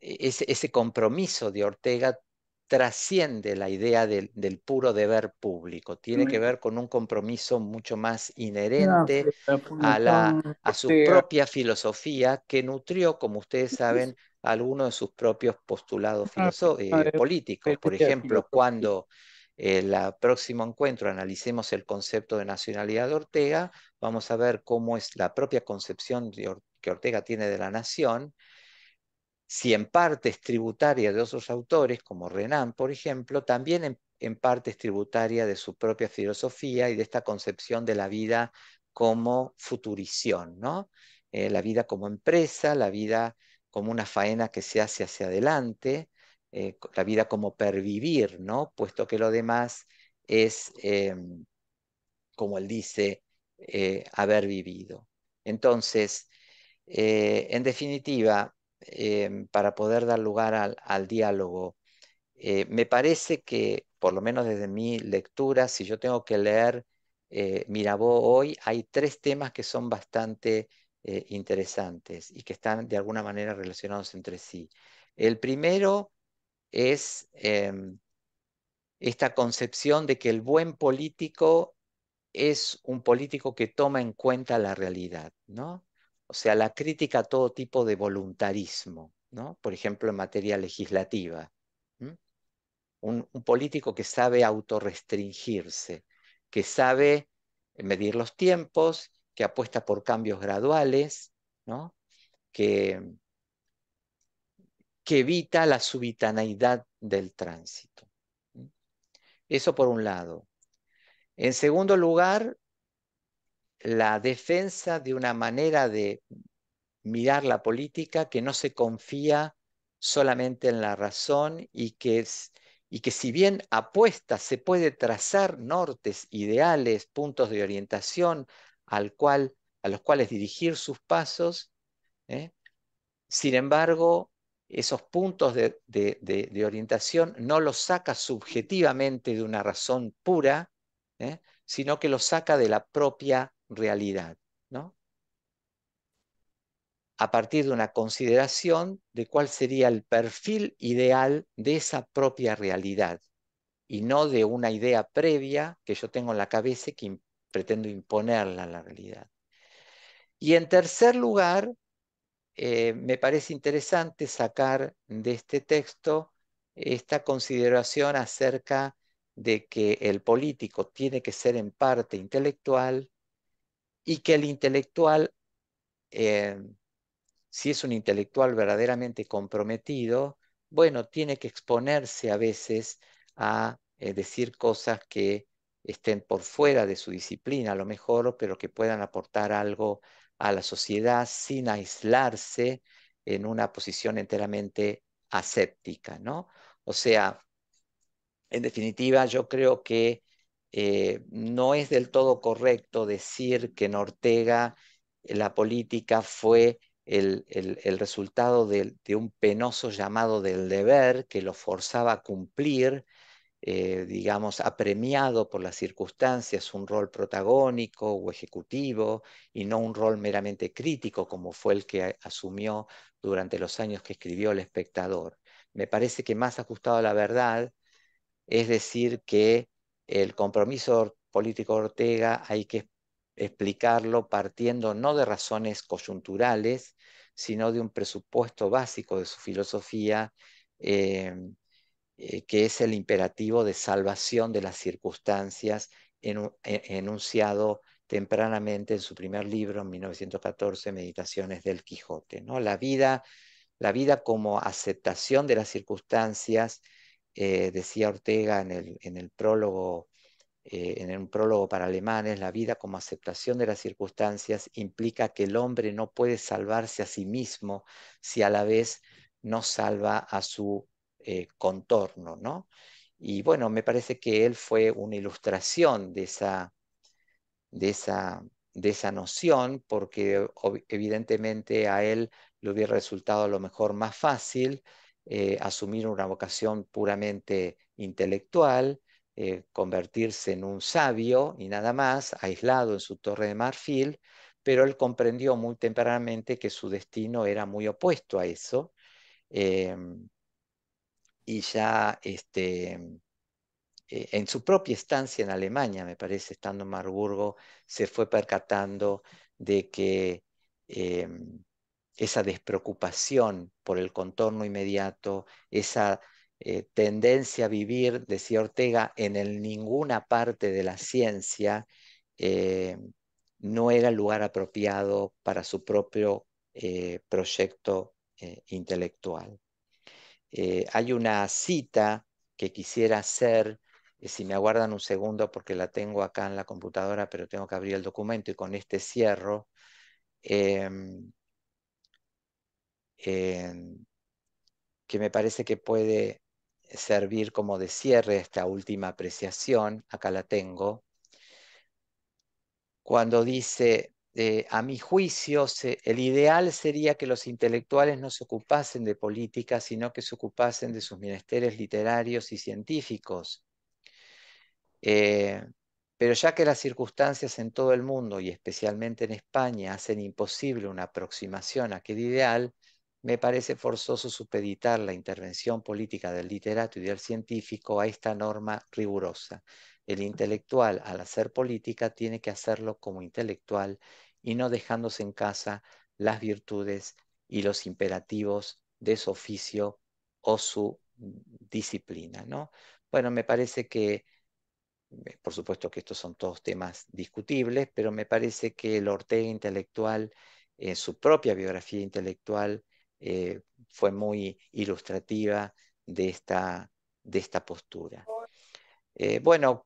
ese compromiso de Ortega trasciende la idea del puro deber público, tiene que ver con un compromiso mucho más inherente La Fundación a su Ortega. propia filosofía que nutrió, como ustedes saben, algunos de sus propios postulados Una políticos. Por experiencia de ejemplo, filosofía. cuando el próximo encuentro analicemos el concepto de nacionalidad de Ortega, vamos a ver cómo es la propia concepción que Ortega tiene de la nación, si en parte es tributaria de otros autores, como Renan, por ejemplo, también en parte es tributaria de su propia filosofía y de esta concepción de la vida como futurición, ¿no? La vida como empresa, la vida como una faena que se hace hacia adelante, la vida como pervivir, ¿no? Puesto que lo demás es, como él dice, haber vivido. Entonces, en definitiva, para poder dar lugar al diálogo, me parece que, por lo menos desde mi lectura, si yo tengo que leer Mirabeau hoy, hay tres temas que son bastante interesantes y que están de alguna manera relacionados entre sí. El primero es esta concepción de que el buen político es un político que toma en cuenta la realidad, ¿no? O sea, la crítica a todo tipo de voluntarismo, ¿no? Por ejemplo, en materia legislativa. ¿M? Un político que sabe autorrestringirse, que sabe medir los tiempos, que apuesta por cambios graduales, ¿no? Que, que evita la subitaneidad del tránsito. ¿M? Eso por un lado. En segundo lugar, la defensa de una manera de mirar la política que no se confía solamente en la razón y que si bien apuesta, se puede trazar nortes, ideales, puntos de orientación a los cuales dirigir sus pasos, ¿eh? Sin embargo, esos puntos de orientación no los saca subjetivamente de una razón pura, sino que los saca de la propia realidad, ¿no? A partir de una consideración de cuál sería el perfil ideal de esa propia realidad y no de una idea previa que yo tengo en la cabeza y que pretendo imponerla a la realidad. Y en tercer lugar, me parece interesante sacar de este texto esta consideración acerca de que el político tiene que ser en parte intelectual y que el intelectual, eh, si es un intelectual verdaderamente comprometido, bueno, tiene que exponerse a veces a decir cosas que estén por fuera de su disciplina, a lo mejor, pero que puedan aportar algo a la sociedad sin aislarse en una posición enteramente aséptica, ¿no? O sea, en definitiva, yo creo que no es del todo correcto decir que en Ortega la política fue el resultado de un penoso llamado del deber que lo forzaba a cumplir, digamos, apremiado por las circunstancias, un rol protagónico o ejecutivo y no un rol meramente crítico como fue el que asumió durante los años que escribió El Espectador. Me parece que más ajustado a la verdad es decir, que el compromiso político de Ortega hay que explicarlo partiendo no de razones coyunturales, sino de un presupuesto básico de su filosofía, eh, que es el imperativo de salvación de las circunstancias enunciado tempranamente en su primer libro, en 1914, Meditaciones del Quijote, ¿no? La vida como aceptación de las circunstancias, decía Ortega en el prólogo, en un prólogo para alemanes, la vida como aceptación de las circunstancias implica que el hombre no puede salvarse a sí mismo si a la vez no salva a su contorno, ¿no? Y bueno, me parece que él fue una ilustración de esa, de esa noción, porque evidentemente a él le hubiera resultado a lo mejor más fácil asumir una vocación puramente intelectual, convertirse en un sabio y nada más, aislado en su torre de marfil, pero él comprendió muy tempranamente que su destino era muy opuesto a eso. Y ya en su propia estancia en Alemania, me parece, estando en Marburgo, se fue percatando de que eh, esa despreocupación por el contorno inmediato, esa tendencia a vivir, decía Ortega, en ninguna parte de la ciencia, eh, no era el lugar apropiado para su propio proyecto intelectual. Hay una cita que quisiera hacer, si me aguardan un segundo porque la tengo acá en la computadora, pero tengo que abrir el documento y con este cierro, em, em, que me parece que puede servir como de cierre a esta última apreciación, acá la tengo, cuando dice, a mi juicio, el ideal sería que los intelectuales no se ocupasen de política, sino que se ocupasen de sus menesteres literarios y científicos. Eh, pero ya que las circunstancias en todo el mundo y especialmente en España hacen imposible una aproximación a aquel ideal, me parece forzoso supeditar la intervención política del literato y del científico a esta norma rigurosa. El intelectual, al hacer política, tiene que hacerlo como intelectual y no dejándose en casa las virtudes y los imperativos de su oficio o su disciplina, ¿no? Bueno, me parece que por supuesto que estos son todos temas discutibles, pero me parece que el Ortega intelectual, en su propia biografía intelectual, fue muy ilustrativa de esta postura. Bueno,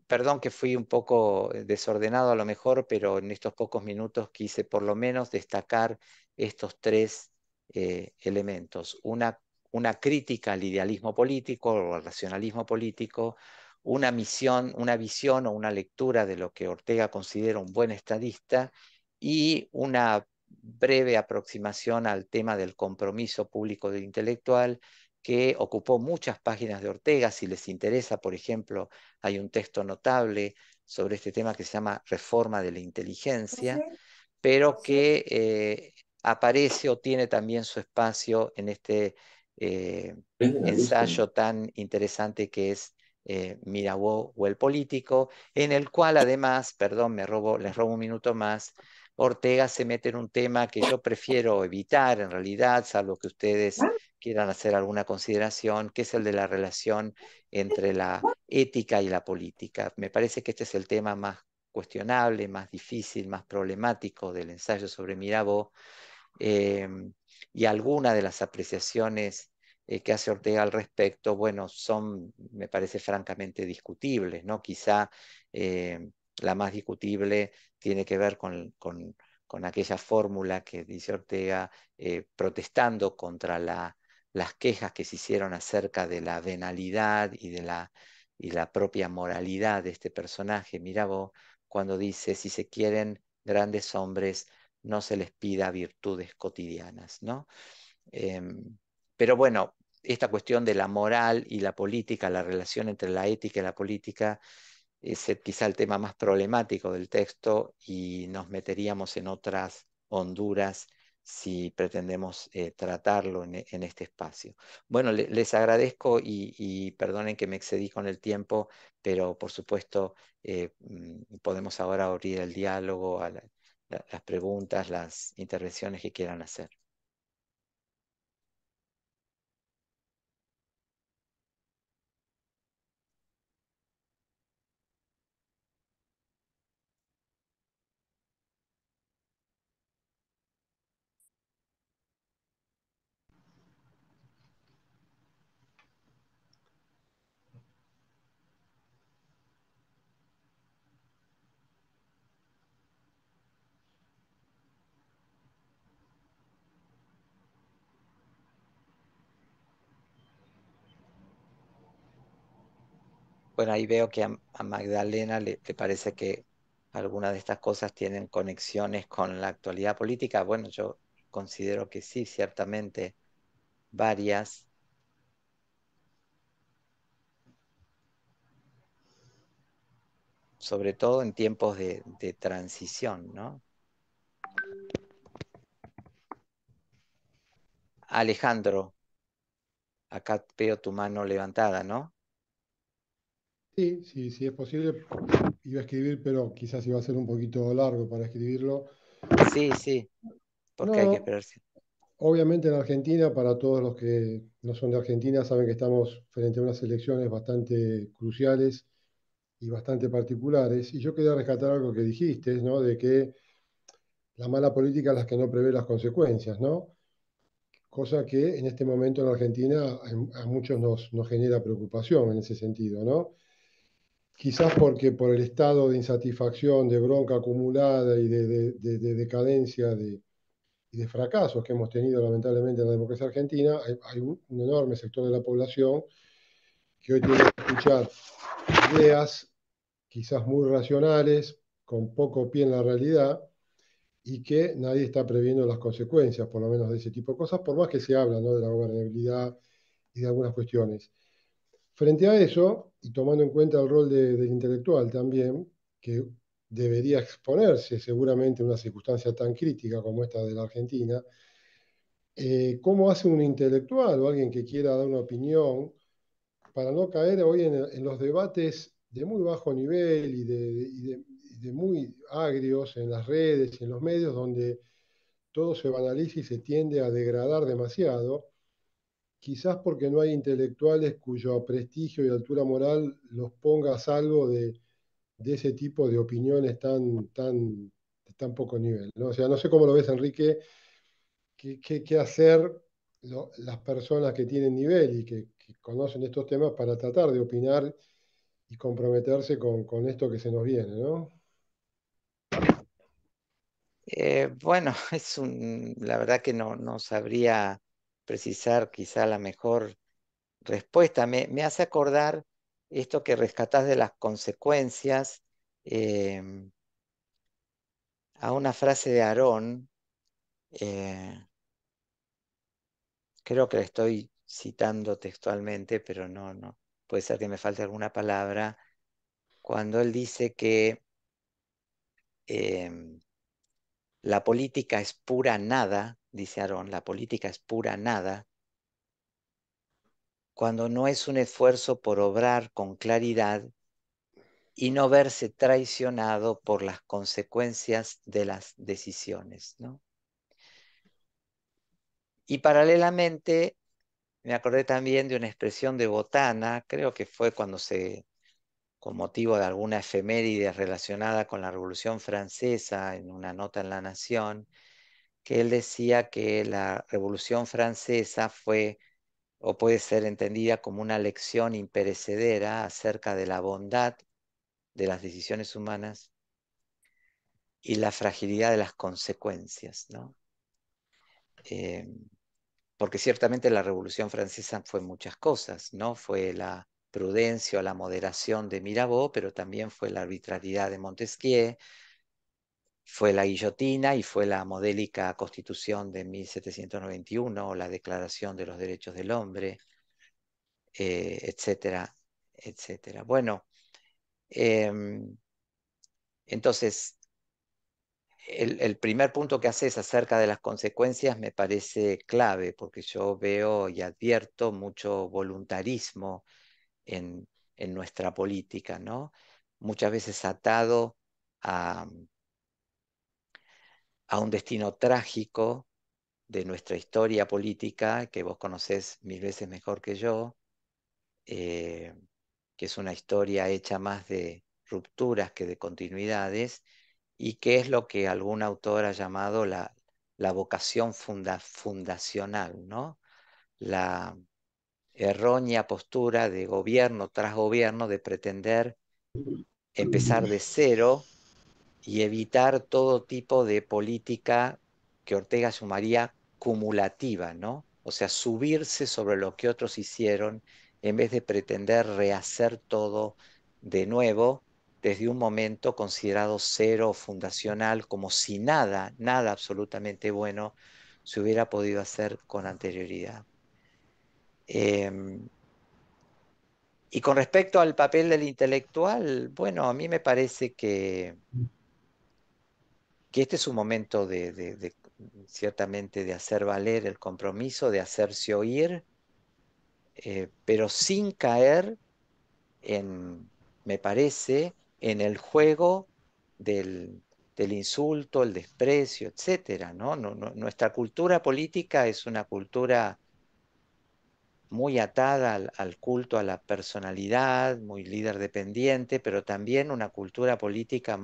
perdón que fui un poco desordenado a lo mejor, pero en estos pocos minutos quise por lo menos destacar estos tres elementos. Una crítica al idealismo político o al racionalismo político, una visión o una lectura de lo que Ortega considera un buen estadista y una breve aproximación al tema del compromiso público del intelectual que ocupó muchas páginas de Ortega. Si les interesa, por ejemplo, hay un texto notable sobre este tema que se llama Reforma de la Inteligencia, pero que aparece o tiene también su espacio en este eh, Prende la luz, ensayo tan interesante que es Mirabeau o el político, en el cual además, perdón, les robo un minuto más, Ortega se mete en un tema que yo prefiero evitar en realidad, salvo que ustedes quieran hacer alguna consideración, que es el de la relación entre la ética y la política. Me parece que este es el tema más cuestionable, más difícil, más problemático del ensayo sobre Mirabeau, eh, y algunas de las apreciaciones que hace Ortega al respecto, bueno, son, me parece, francamente discutibles, ¿no? Quizá la más discutible tiene que ver con aquella fórmula que dice Ortega protestando contra las quejas que se hicieron acerca de la venalidad y la propia moralidad de este personaje, Mirabeau, cuando dice, si se quieren grandes hombres, no se les pida virtudes cotidianas, ¿no? Pero bueno, esta cuestión de la moral y la política, la relación entre la ética y la política, es quizá el tema más problemático del texto y nos meteríamos en otras honduras si pretendemos tratarlo en este espacio. Bueno, les agradezco y perdonen que me excedí con el tiempo, pero por supuesto podemos ahora abrir el diálogo a las preguntas, las intervenciones que quieran hacer. Bueno, ahí veo que a Magdalena le parece que algunas de estas cosas tienen conexiones con la actualidad política. Bueno, yo considero que sí, ciertamente varias, sobre todo en tiempos de transición, ¿no? Alejandro, acá veo tu mano levantada, ¿no? Sí, sí, sí es posible. Iba a escribir, pero quizás iba a ser un poquito largo para escribirlo. Sí, sí, porque hay que No, esperarse. obviamente en Argentina, para todos los que no son de Argentina, saben que estamos frente a unas elecciones bastante cruciales y bastante particulares. Y yo quería rescatar algo que dijiste, ¿no? De que la mala política es la que no prevé las consecuencias, ¿no? Cosa que en este momento en Argentina a muchos nos genera preocupación en ese sentido, ¿no? Quizás porque por el estado de insatisfacción, de bronca acumulada y de decadencia y de fracasos que hemos tenido lamentablemente en la democracia argentina, hay un enorme sector de la población que hoy tiene que escuchar ideas quizás muy racionales, con poco pie en la realidad, y que nadie está previendo las consecuencias, por lo menos de ese tipo de cosas, por más que se habla, ¿no?, de la gobernabilidad y de algunas cuestiones. Frente a eso, y tomando en cuenta el rol del intelectual también, que debería exponerse seguramente a una circunstancia tan crítica como esta de la Argentina, ¿cómo hace un intelectual o alguien que quiera dar una opinión para no caer hoy en los debates de muy bajo nivel y de muy agrios en las redes y en los medios, donde todo se banaliza y se tiende a degradar demasiado, quizás porque no hay intelectuales cuyo prestigio y altura moral los ponga a salvo de ese tipo de opiniones de tan poco nivel, ¿no? O sea, no sé cómo lo ves, Enrique, qué hacer las personas que tienen nivel y que conocen estos temas para tratar de opinar y comprometerse con esto que se nos viene, ¿no? Bueno, la verdad que no sabría precisar quizá la mejor respuesta. Me hace acordar esto que rescatás de las consecuencias, em, a una frase de Aarón. Creo que la estoy citando textualmente, pero no, puede ser que me falte alguna palabra, cuando él dice que em, la política es pura nada, dice Aarón, la política es pura nada, cuando no es un esfuerzo por obrar con claridad y no verse traicionado por las consecuencias de las decisiones, ¿no? Y paralelamente me acordé también de una expresión de Botana, creo que fue con motivo de alguna efeméride relacionada con la Revolución Francesa, en una nota en La Nación, que él decía que la Revolución Francesa fue o puede ser entendida como una lección imperecedera acerca de la bondad de las decisiones humanas y la fragilidad de las consecuencias, ¿no? Eh, Porque ciertamente la Revolución Francesa fue muchas cosas, ¿no? Fue la prudencia o la moderación de Mirabeau, pero también fue la arbitrariedad de Montesquieu, fue la guillotina y fue la modélica Constitución de 1791 o la Declaración de los Derechos del Hombre, etcétera, etcétera. Bueno, em, entonces, el primer punto que haces acerca de las consecuencias me parece clave, porque yo veo y advierto mucho voluntarismo en, en nuestra política, ¿no? Muchas veces atado a, a un destino trágico de nuestra historia política, que vos conocés mil veces mejor que yo, eh, que es una historia hecha más de rupturas que de continuidades, y que es lo que algún autor ha llamado la vocación fundacional, ¿no? La errónea postura de gobierno tras gobierno de pretender empezar de cero y evitar todo tipo de política que Ortega llamaría cumulativa, ¿no? O sea, subirse sobre lo que otros hicieron en vez de pretender rehacer todo de nuevo desde un momento considerado cero fundacional, como si nada, nada absolutamente bueno se hubiera podido hacer con anterioridad. Y con respecto al papel del intelectual, bueno, a mí me parece que este es un momento ciertamente de hacer valer el compromiso, de hacerse oír, pero sin caer me parece, en el juego del insulto, el desprecio, etcétera, ¿no? Nuestra cultura política es una cultura muy atada al culto a la personalidad, muy líder dependiente, pero también una cultura política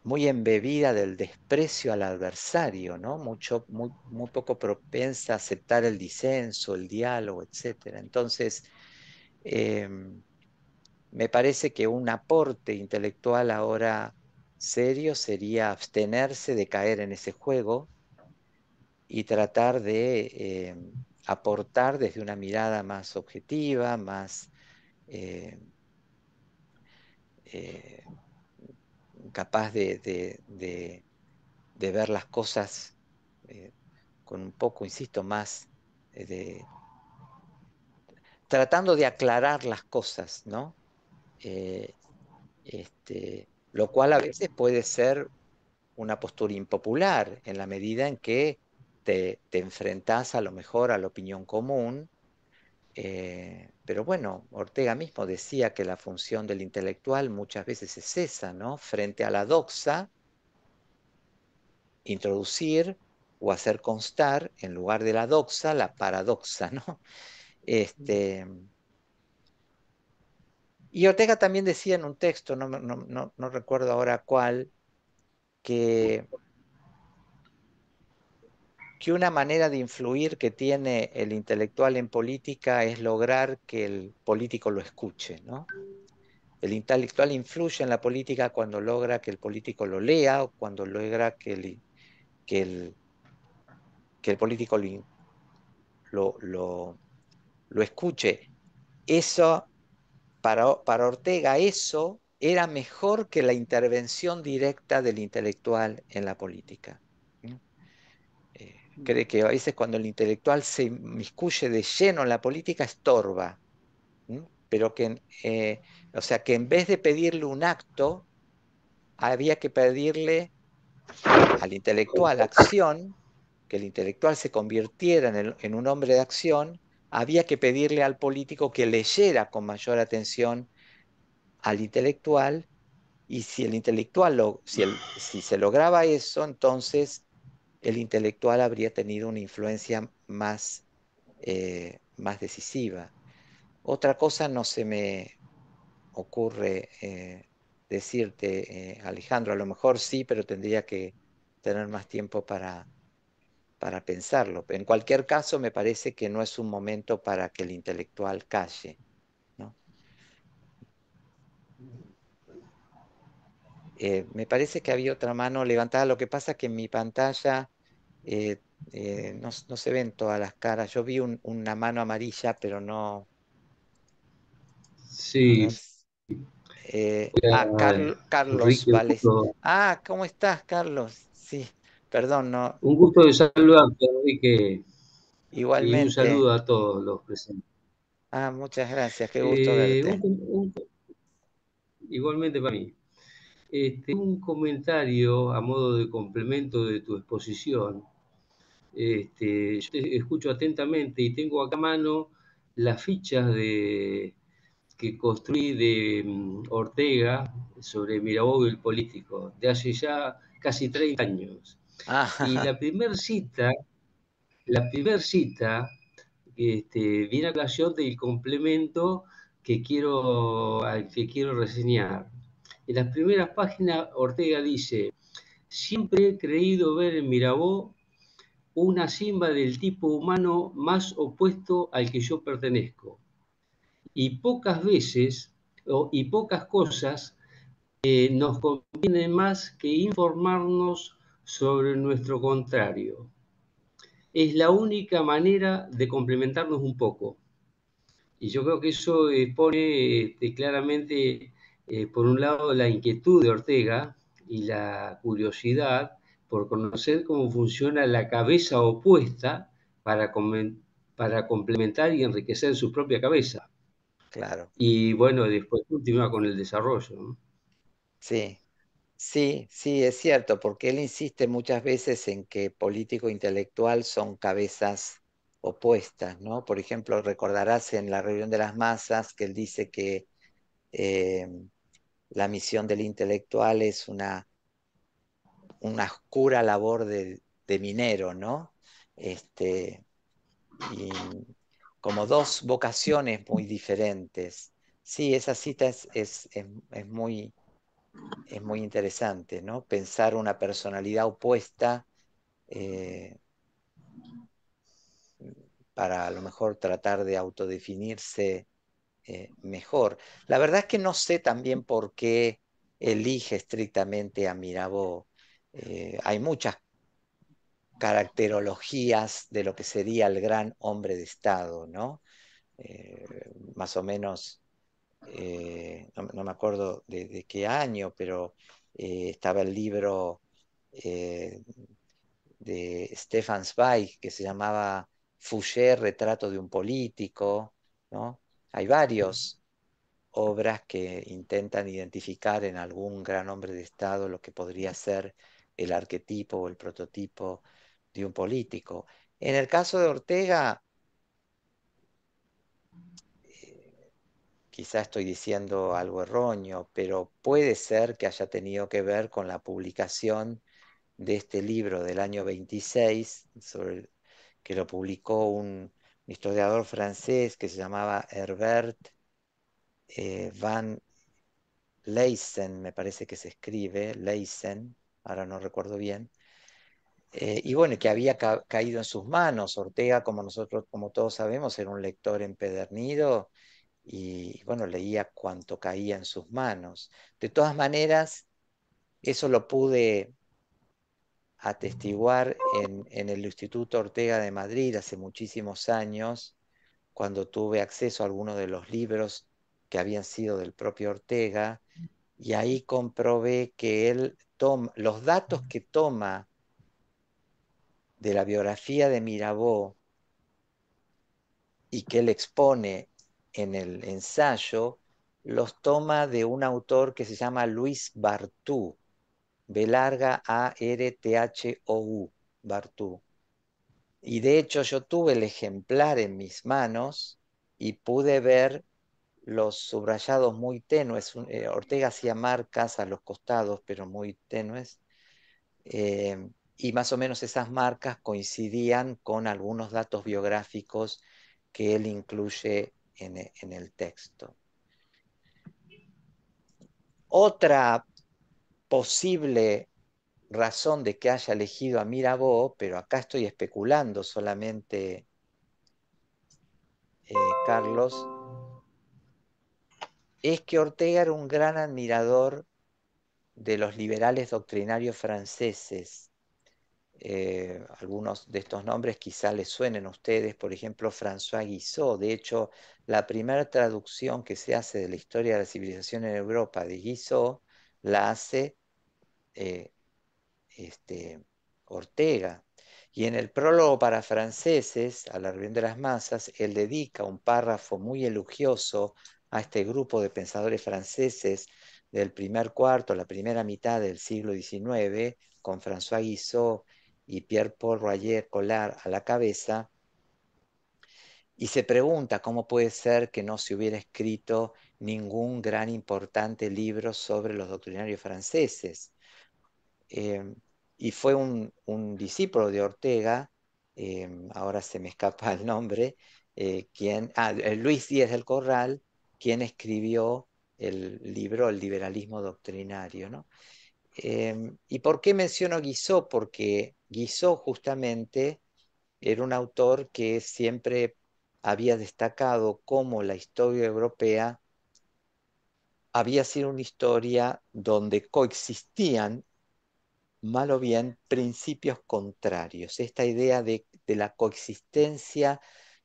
muy embebida del desprecio al adversario, ¿no? Muy poco propensa a aceptar el disenso, el diálogo, etcétera. Entonces, me parece que un aporte intelectual ahora serio sería abstenerse de caer en ese juego y tratar de aportar desde una mirada más objetiva, más eh, eh, capaz de ver las cosas eh, con un poco, insisto, más tratando de aclarar las cosas, ¿no? Eh, lo cual a veces puede ser una postura impopular en la medida en que te enfrentás a lo mejor a la opinión común. Pero bueno, Ortega mismo decía que la función del intelectual muchas veces es esa, ¿no? Frente a la doxa, introducir o hacer constar en lugar de la doxa la paradoxa, ¿no? Este, y Ortega también decía en un texto, no recuerdo ahora cuál, que una manera de influir que tiene el intelectual en política es lograr que el político lo escuche, ¿no? El intelectual influye en la política cuando logra que el político lo lea o cuando logra que el, que el político lo, lo- lo escuche. Eso, para Ortega, eso era mejor que la intervención directa del intelectual en la política. ¿No? Cree que a veces cuando el intelectual se inmiscuye de lleno en la política estorba, ¿no? Pero o sea, que en vez de pedirle un acto, había que pedirle al intelectual acción, que el intelectual se convirtiera en un hombre de acción, había que pedirle al político que leyera con mayor atención al intelectual, y si el intelectual si se lograba eso, entonces el intelectual habría tenido una influencia más decisiva. Otra cosa no se me ocurre decirte, Alejandro, a lo mejor sí, pero tendría que tener más tiempo para pensarlo. En cualquier caso, me parece que no es un momento para que el intelectual calle, ¿no? Me parece que había otra mano levantada. Lo que pasa es que en mi pantalla eh, no se ven todas las caras. Yo vi una mano amarilla, pero no. A Sí, ver. Carlos, Enrique, vale. ¿Cómo estás, Carlos? Sí, perdón, no. un gusto de saludarte, Enrique, y un Igualmente. saludo a todos los presentes. Muchas gracias, qué gusto Eh, verte. igualmente para mí. Un comentario a modo de complemento de tu exposición. Yo te escucho atentamente y tengo acá a mano las fichas que construí de Ortega sobre Mirabeau el político, de hace ya casi 30 años. Y Ah, la primer cita viene a colación del complemento al que quiero reseñar. En las primeras páginas, Ortega dice: siempre he creído ver en Mirabeau una simba del tipo humano más opuesto al que yo pertenezco. Y pocas veces y pocas cosas nos conviene más que informarnos sobre nuestro contrario. es la única manera de complementarnos un poco. Y yo creo que eso pone claramente, por un lado, la inquietud de Ortega y la curiosidad por conocer cómo funciona la cabeza opuesta para, para complementar y enriquecer su propia cabeza. Claro, Y bueno, después continúa con el desarrollo, ¿no? sí. Sí, sí, es cierto, porque él insiste muchas veces en que político e intelectual son cabezas opuestas, ¿no? Por ejemplo, recordarás en la reunión de las masas que él dice que eh, la misión del intelectual es una oscura labor de minero, ¿no? Este, y como dos vocaciones muy diferentes. Sí, esa cita es muy interesante, ¿no? Pensar una personalidad opuesta eh, para a lo mejor tratar de autodefinirse mejor. La verdad es que no sé también por qué elige estrictamente a Mirabeau. Hay muchas caracterologías de lo que sería el gran hombre de Estado, ¿no? Más o menos, no me acuerdo de qué año, pero estaba el libro eh, de Stefan Zweig que se llamaba Fouché, retrato de un político, ¿no? Hay varias obras que intentan identificar en algún gran hombre de Estado lo que podría ser el arquetipo o el prototipo de un político. En el caso de Ortega, eh, quizá estoy diciendo algo erróneo, pero puede ser que haya tenido que ver con la publicación de este libro del año 26, que lo publicó un historiador francés que se llamaba Herbert van Leysen, me parece que se escribe, Leysen, ahora no recuerdo bien, y bueno, que había caído en sus manos. Ortega, como nosotros, como todos sabemos, era un lector empedernido y bueno, leía cuanto caía en sus manos. De todas maneras, eso lo pude atestiguar en el Instituto Ortega de Madrid hace muchísimos años, cuando tuve acceso a algunos de los libros que habían sido del propio Ortega, y ahí comprobé que él toma los datos que toma de la biografía de Mirabeau y que él expone en el ensayo, los toma de un autor que se llama Luis Barthou, B larga A-R-T-H-O-U, Barthou. Y de hecho yo tuve el ejemplar en mis manos y pude ver los subrayados muy tenues. Ortega hacía marcas a los costados, pero muy tenues. Y más o menos esas marcas coincidían con algunos datos biográficos que él incluye en el texto. Otra posible razón de que haya elegido a Mirabeau, pero acá estoy especulando solamente, Carlos, es que Ortega era un gran admirador de los liberales doctrinarios franceses. Algunos de estos nombres quizá les suenen a ustedes, por ejemplo, François Guizot. De hecho, la primera traducción que se hace de la historia de la civilización en Europa de Guizot la hace eh, este, Ortega. Y en el prólogo para franceses, a la reunión de las masas, él dedica un párrafo muy elogioso a este grupo de pensadores franceses del primer cuarto, la primera mitad del siglo XIX, con François Guizot y Pierre-Paul Royer-Collard a la cabeza, y se pregunta cómo puede ser que no se hubiera escrito ningún gran importante libro sobre los doctrinarios franceses. eh, y fue un discípulo de Ortega, ahora se me escapa el nombre, Luis Díez del Corral, quien escribió el libro El liberalismo doctrinario, ¿no? ¿Y por qué menciono Guizot? Porque Guizot justamente era un autor que siempre había destacado cómo la historia europea había sido una historia donde coexistían mal o bien, principios contrarios. Esta idea de de la coexistencia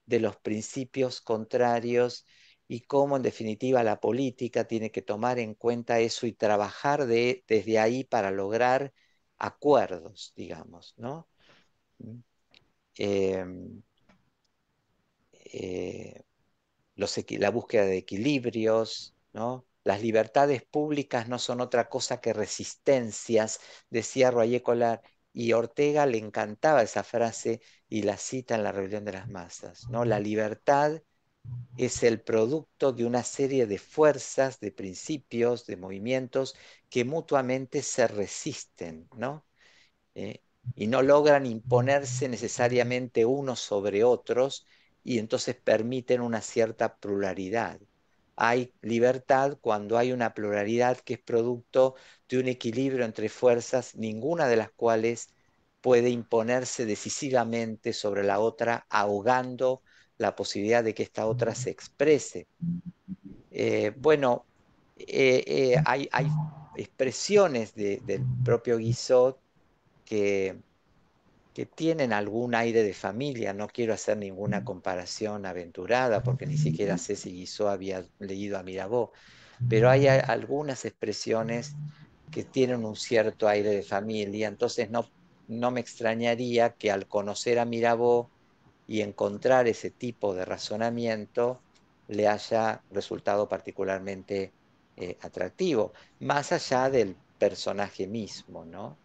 de los principios contrarios y cómo en definitiva la política tiene que tomar en cuenta eso y trabajar desde ahí para lograr acuerdos, digamos, ¿no? Em, eh, la búsqueda de equilibrios, ¿no? Las libertades públicas no son otra cosa que resistencias, decía Royer Collard, y Ortega le encantaba esa frase y la cita en La rebelión de las masas, ¿no? La libertad es el producto de una serie de fuerzas, de principios, de movimientos que mutuamente se resisten, ¿no? ¿eh? Y no logran imponerse necesariamente unos sobre otros y entonces permiten una cierta pluralidad. Hay libertad cuando hay una pluralidad que es producto de un equilibrio entre fuerzas, ninguna de las cuales puede imponerse decisivamente sobre la otra, ahogando la posibilidad de que esta otra se exprese. Bueno, hay expresiones del propio Guizot que, que tienen algún aire de familia. No quiero hacer ninguna comparación aventurada porque ni siquiera sé si Guizot había leído a Mirabeau, pero hay algunas expresiones que tienen un cierto aire de familia, entonces no me extrañaría que al conocer a Mirabeau y encontrar ese tipo de razonamiento le haya resultado particularmente atractivo, más allá del personaje mismo, ¿no?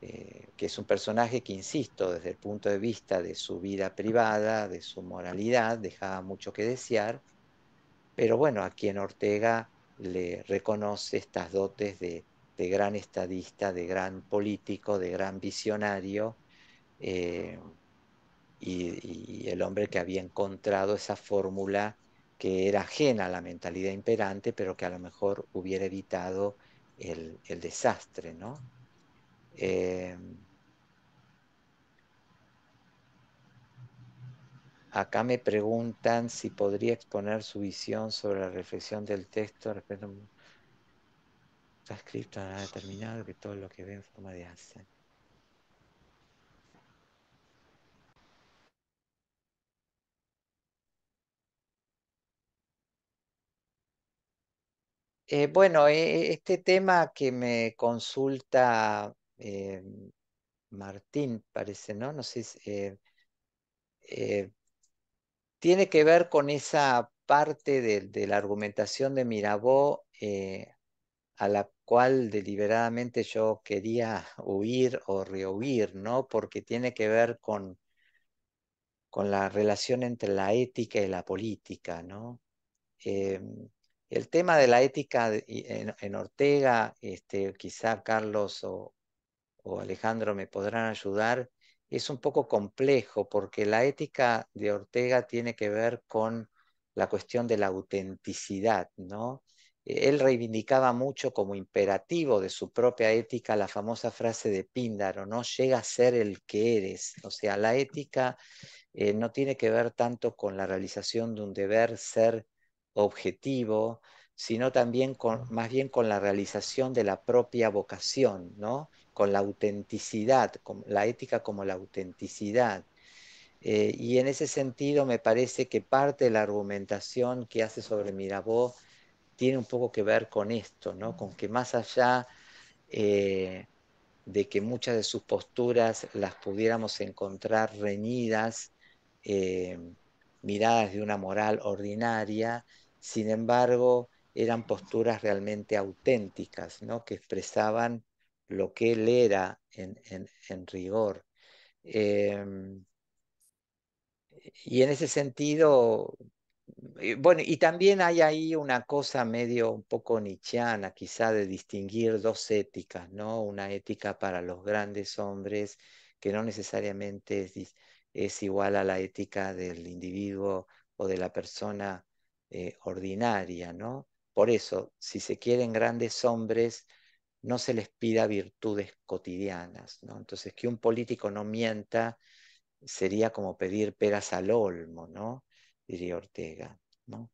Que es un personaje que, insisto, desde el punto de vista de su vida privada, de su moralidad, dejaba mucho que desear, pero bueno, a quien Ortega le reconoce estas dotes de gran estadista, de gran político, de gran visionario, eh, y el hombre que había encontrado esa fórmula que era ajena a la mentalidad imperante, pero que a lo mejor hubiera evitado el desastre, ¿no? Eh, Acá me preguntan si podría exponer su visión sobre la reflexión del texto respecto a un transcripto nada determinado, que todo lo que ve en forma de hacer. Bueno, este tema que me consulta Martín, parece, ¿no? No sé, eh, tiene que ver con esa parte de la argumentación de Mirabeau a la cual deliberadamente yo quería huir o rehuir, ¿no? Porque tiene que ver con la relación entre la ética y la política, ¿no? Eh, el tema de la ética en Ortega, quizá Carlos o Alejandro me podrán ayudar, es un poco complejo porque la ética de Ortega tiene que ver con la cuestión de la autenticidad, ¿no? Él reivindicaba mucho como imperativo de su propia ética la famosa frase de Píndaro, ¿no? Llega a ser el que eres. O sea, la ética no tiene que ver tanto con la realización de un deber ser objetivo, sino también más bien con la realización de la propia vocación, ¿no? Con la autenticidad, con la ética como la autenticidad. Y en ese sentido me parece que parte de la argumentación que hace sobre Mirabeau tiene un poco que ver con esto, ¿no? Con que más allá eh, de que muchas de sus posturas las pudiéramos encontrar reñidas, eh, miradas de una moral ordinaria, sin embargo, eran posturas realmente auténticas, ¿no? Que expresaban lo que él era en rigor. Eh, y en ese sentido, bueno, y también hay ahí una cosa medio un poco nietzscheana, quizá de distinguir dos éticas, ¿no? Una ética para los grandes hombres que no necesariamente es igual a la ética del individuo o de la persona ordinaria, ¿no? Por eso, si se quieren grandes hombres, no se les pida virtudes cotidianas, ¿no? Entonces, que un político no mienta sería como pedir peras al olmo, ¿no? Diría Ortega, ¿no?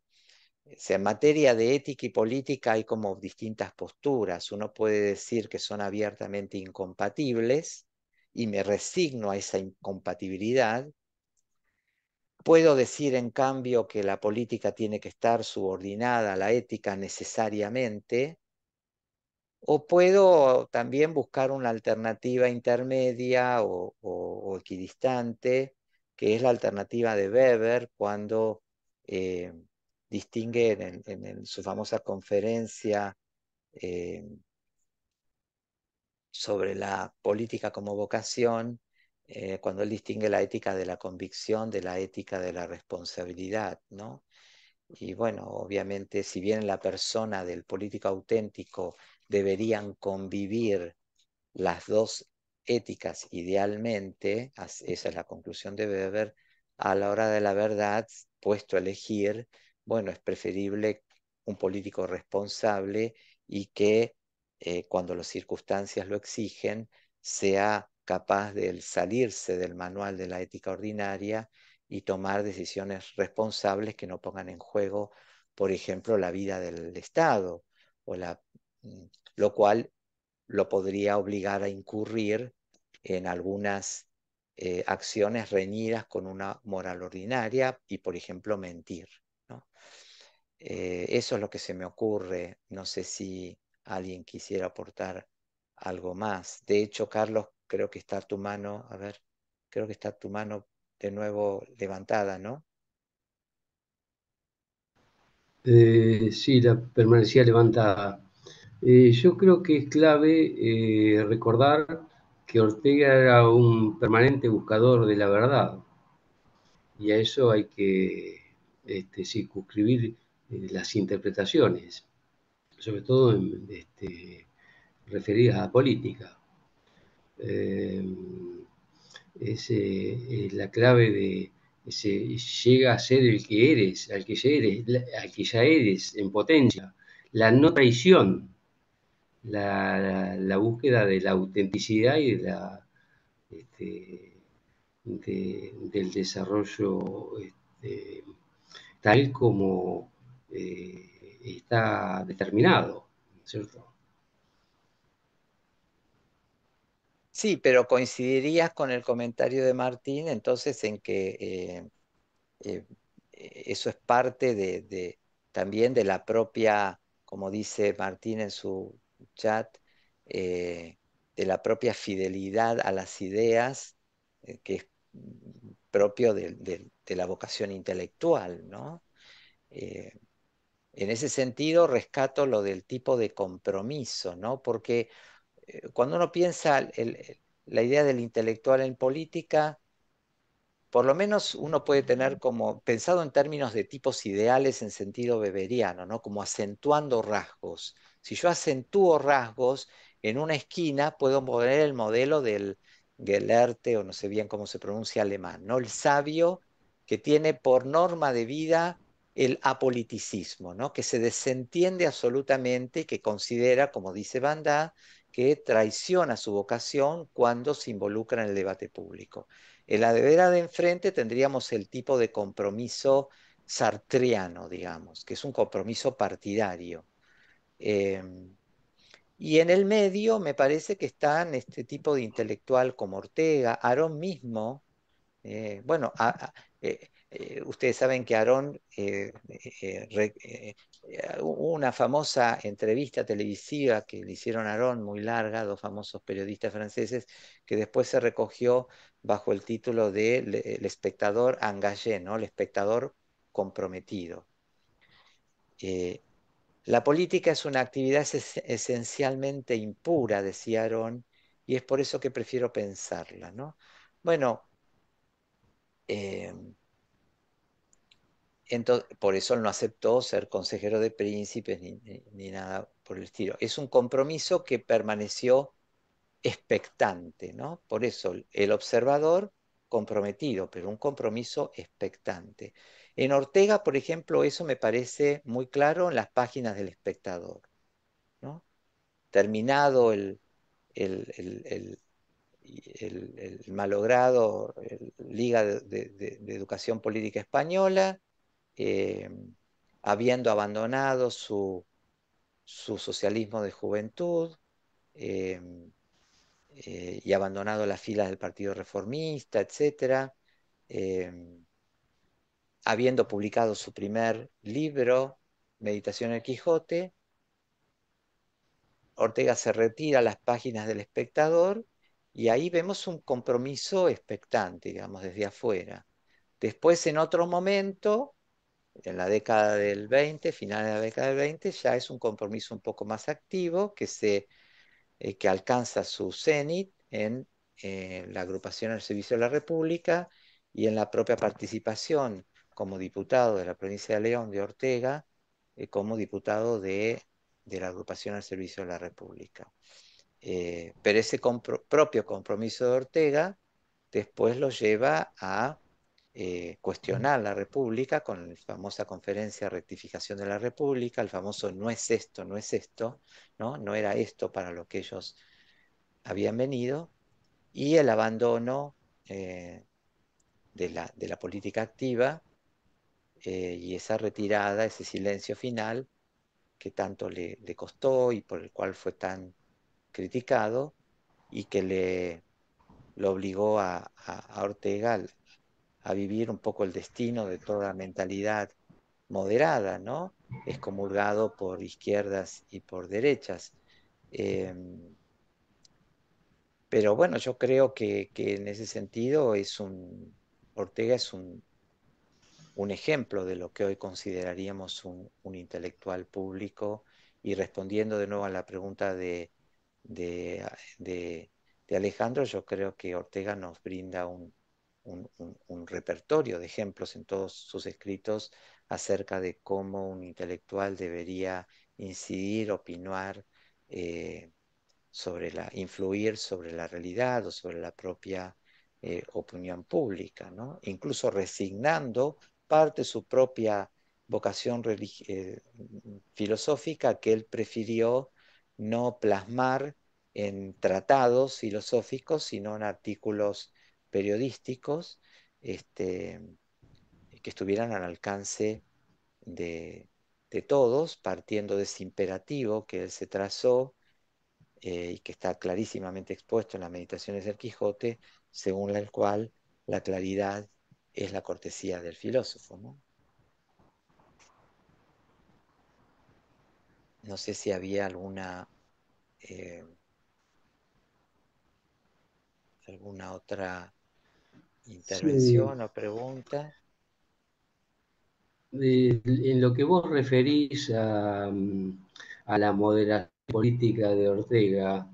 O sea, en materia de ética y política hay como distintas posturas. Uno puede decir que son abiertamente incompatibles y me resigno a esa incompatibilidad. Puedo decir, en cambio, que la política tiene que estar subordinada a la ética necesariamente, o puedo también buscar una alternativa intermedia o equidistante, que es la alternativa de Weber cuando eh, distingue en su famosa conferencia eh, sobre la política como vocación, cuando él distingue la ética de la convicción de la ética de la responsabilidad, ¿no? Y bueno, obviamente, si bien la persona del político auténtico deberían convivir las dos éticas idealmente, esa es la conclusión de Weber, a la hora de la verdad, puesto a elegir, bueno, es preferible un político responsable y que cuando las circunstancias lo exigen, sea capaz de salirse del manual de la ética ordinaria y tomar decisiones responsables que no pongan en juego, por ejemplo, la vida del Estado, o mm, lo cual lo podría obligar a incurrir en algunas acciones reñidas con una moral ordinaria y, por ejemplo, mentir, ¿no? Eso es lo que se me ocurre. No sé si alguien quisiera aportar algo más. De hecho, Carlos, creo que está tu mano, a ver, creo que está tu mano de nuevo levantada, ¿no? Sí, la permanecía levantada. Yo creo que es clave recordar que Ortega era un permanente buscador de la verdad y a eso hay que circunscribir las interpretaciones, sobre todo referidas a política. Eh, es la clave de llega a ser el que eres, al que ya eres en potencia, la no traición, la búsqueda de la autenticidad y de este, del desarrollo tal como está determinado, ¿cierto? Sí, pero coincidirías con el comentario de Martín entonces en que eh, eso es parte también de la propia, como dice Martín en su chat, de la propia fidelidad a las ideas, que es propio de la vocación intelectual, ¿no? Eh, en ese sentido, rescato lo del tipo de compromiso, ¿no? Porque cuando uno piensa la idea del intelectual en política, por lo menos uno puede tener como, pensado en términos de tipos ideales en sentido weberiano, ¿no? Como acentuando rasgos. Si yo acentúo rasgos en una esquina, puedo poner el modelo del Gelehrte, o no sé bien cómo se pronuncia alemán, ¿no? El sabio que tiene por norma de vida el apoliticismo, ¿no? Que se desentiende absolutamente y que considera, como dice Bandá, que traiciona su vocación cuando se involucra en el debate público. En la de vera de enfrente tendríamos el tipo de compromiso sartreano, digamos, que es un compromiso partidario. Eh, y en el medio me parece que están este tipo de intelectual como Ortega, Arón mismo. Bueno, ustedes saben que Arón, hubo una famosa entrevista televisiva que le hicieron a Arón, muy larga, dos famosos periodistas franceses, que después se recogió bajo el título de El espectador engagé, ¿no? El espectador comprometido. Eh, la política es una actividad esencialmente impura, decía Arón, y es por eso que prefiero pensarla, ¿no? Bueno, eh, entonces, por eso él no aceptó ser consejero de príncipes ni nada por el estilo. Es un compromiso que permaneció expectante, ¿no? Por eso el observador comprometido, pero un compromiso expectante. En Ortega, por ejemplo, eso me parece muy claro en las páginas del espectador, ¿no? Terminado el, el- el- el malogrado Liga de Educación Política Española, eh, habiendo abandonado su socialismo de juventud, eh, y abandonado las filas del Partido Reformista, etc. Habiendo publicado su primer libro, Meditación en el Quijote, Ortega se retira a las páginas del Espectador y ahí vemos un compromiso expectante, digamos, desde afuera. Después, en otro momento, en la década del 20, finales de la década del 20, ya es un compromiso un poco más activo que alcanza su cenit en la agrupación al servicio de la República y en la propia participación como diputado de la provincia de León de Ortega, como diputado de la agrupación al servicio de la República. Pero ese propio compromiso de Ortega después lo lleva a cuestionar la República con la famosa conferencia de rectificación de la República, el famoso no es esto, no es esto, ¿no? No era esto para lo que ellos habían venido, y el abandono de la política activa y esa retirada, ese silencio final que tanto le costó y por el cual fue tan criticado y que lo obligó a Ortega a vivir un poco el destino de toda mentalidad moderada, ¿no? Excomulgado por izquierdas y por derechas. Pero bueno, yo creo que en ese sentido Ortega es un ejemplo de lo que hoy consideraríamos un intelectual público. Y respondiendo de nuevo a la pregunta de, de- de Alejandro, yo creo que Ortega nos brinda un repertorio de ejemplos en todos sus escritos acerca de cómo un intelectual debería incidir, opinar, eh, influir sobre la realidad o sobre la propia opinión pública, ¿no? Incluso resignando parte de su propia vocación filosófica que él prefirió no plasmar en tratados filosóficos, sino en artículos periodísticos, este, que estuvieran al alcance de, de todos, partiendo de ese imperativo que él se trazó y que está clarísimamente expuesto en las Meditaciones del Quijote, según el cual la claridad es la cortesía del filósofo, ¿no? No sé si había eh, alguna otra Sí, intervención o pregunta. en lo que vos referís a la moderación política de Ortega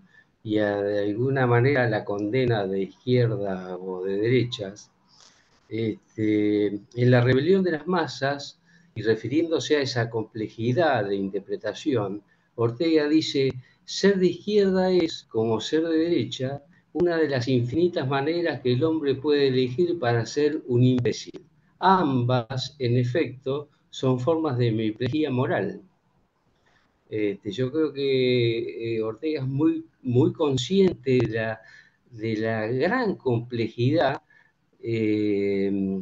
y de alguna manera la condena de izquierda o de derechas, en la rebelión de las masas, y refiriéndose a esa complejidad de interpretación, Ortega dice, ser de izquierda es, como ser de derecha, una de las infinitas maneras que el hombre puede elegir para ser un imbécil. Ambas, en efecto, son formas de miopía moral. Yo creo que Ortega es muy consciente de la gran complejidad eh,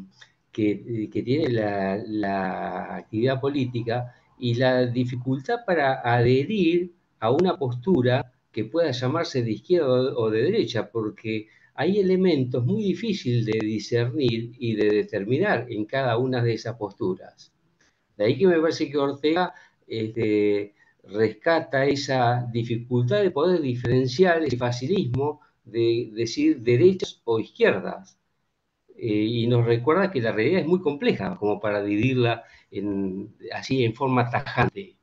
que tiene la actividad política y la dificultad para adherir a una postura que pueda llamarse de izquierda o de derecha, porque hay elementos muy difíciles de discernir y de determinar en cada una de esas posturas. De ahí que me parece que Ortega rescata esa dificultad de poder diferenciar ese facilismo de decir derechas o izquierdas. Y nos recuerda que la realidad es muy compleja como para dividirla así en forma tajante.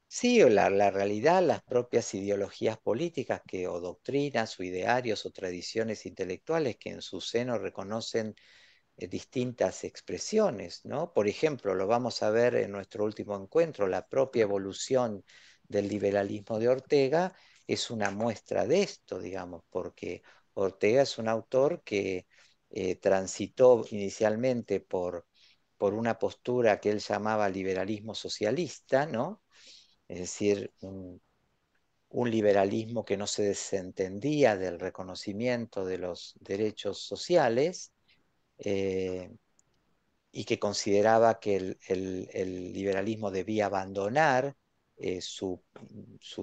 Sí, o la realidad, las propias ideologías políticas o doctrinas o idearios o tradiciones intelectuales que en su seno reconocen distintas expresiones, ¿no? Por ejemplo, lo vamos a ver en nuestro último encuentro, la propia evolución del liberalismo de Ortega es una muestra de esto, digamos, porque Ortega es un autor que transitó inicialmente por una postura que él llamaba liberalismo socialista, ¿no? Es decir, un liberalismo que no se desentendía del reconocimiento de los derechos sociales, eh, y que consideraba que el liberalismo debía abandonar sus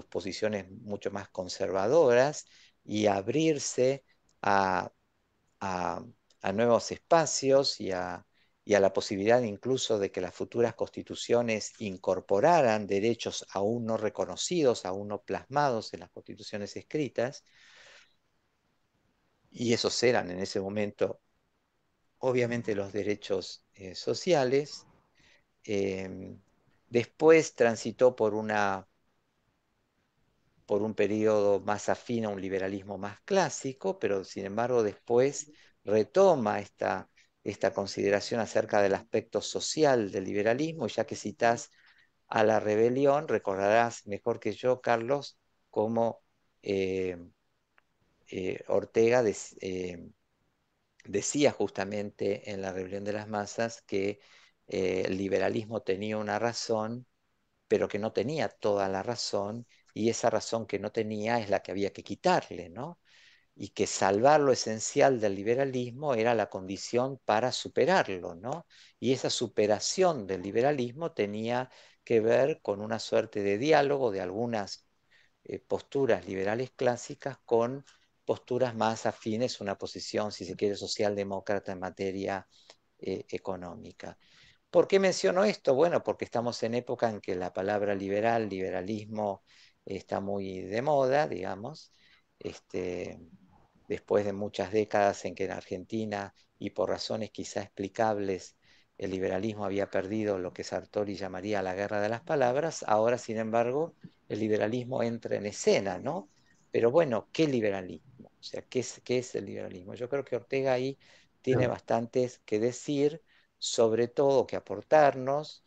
posiciones mucho más conservadoras y abrirse a, a- a nuevos espacios y a la posibilidad incluso de que las futuras constituciones incorporaran derechos aún no reconocidos, aún no plasmados en las constituciones escritas, y esos eran en ese momento obviamente los derechos sociales. Em, Después transitó por un periodo más afín a un liberalismo más clásico, pero sin embargo después retoma esta consideración acerca del aspecto social del liberalismo, y ya que citás a la rebelión, recordarás mejor que yo, Carlos, cómo eh, Ortega decía justamente en la rebelión de las masas que el liberalismo tenía una razón, pero que no tenía toda la razón, y esa razón que no tenía es la que había que quitarle, ¿no? Y que salvar lo esencial del liberalismo era la condición para superarlo, ¿no? Y esa superación del liberalismo tenía que ver con una suerte de diálogo de algunas posturas liberales clásicas con posturas más afines, una posición, si se quiere, socialdemócrata en materia económica. ¿Por qué menciono esto? Bueno, porque estamos en época en que la palabra liberal, liberalismo, está muy de moda, digamos. Este, Después de muchas décadas en que en Argentina, y por razones quizá explicables, el liberalismo había perdido lo que Sartori llamaría la guerra de las palabras, ahora, sin embargo, el liberalismo entra en escena, ¿no? Pero bueno, ¿qué liberalismo? O sea, qué es el liberalismo? Yo creo que Ortega ahí tiene Claro. bastantes que decir, sobre todo que aportarnos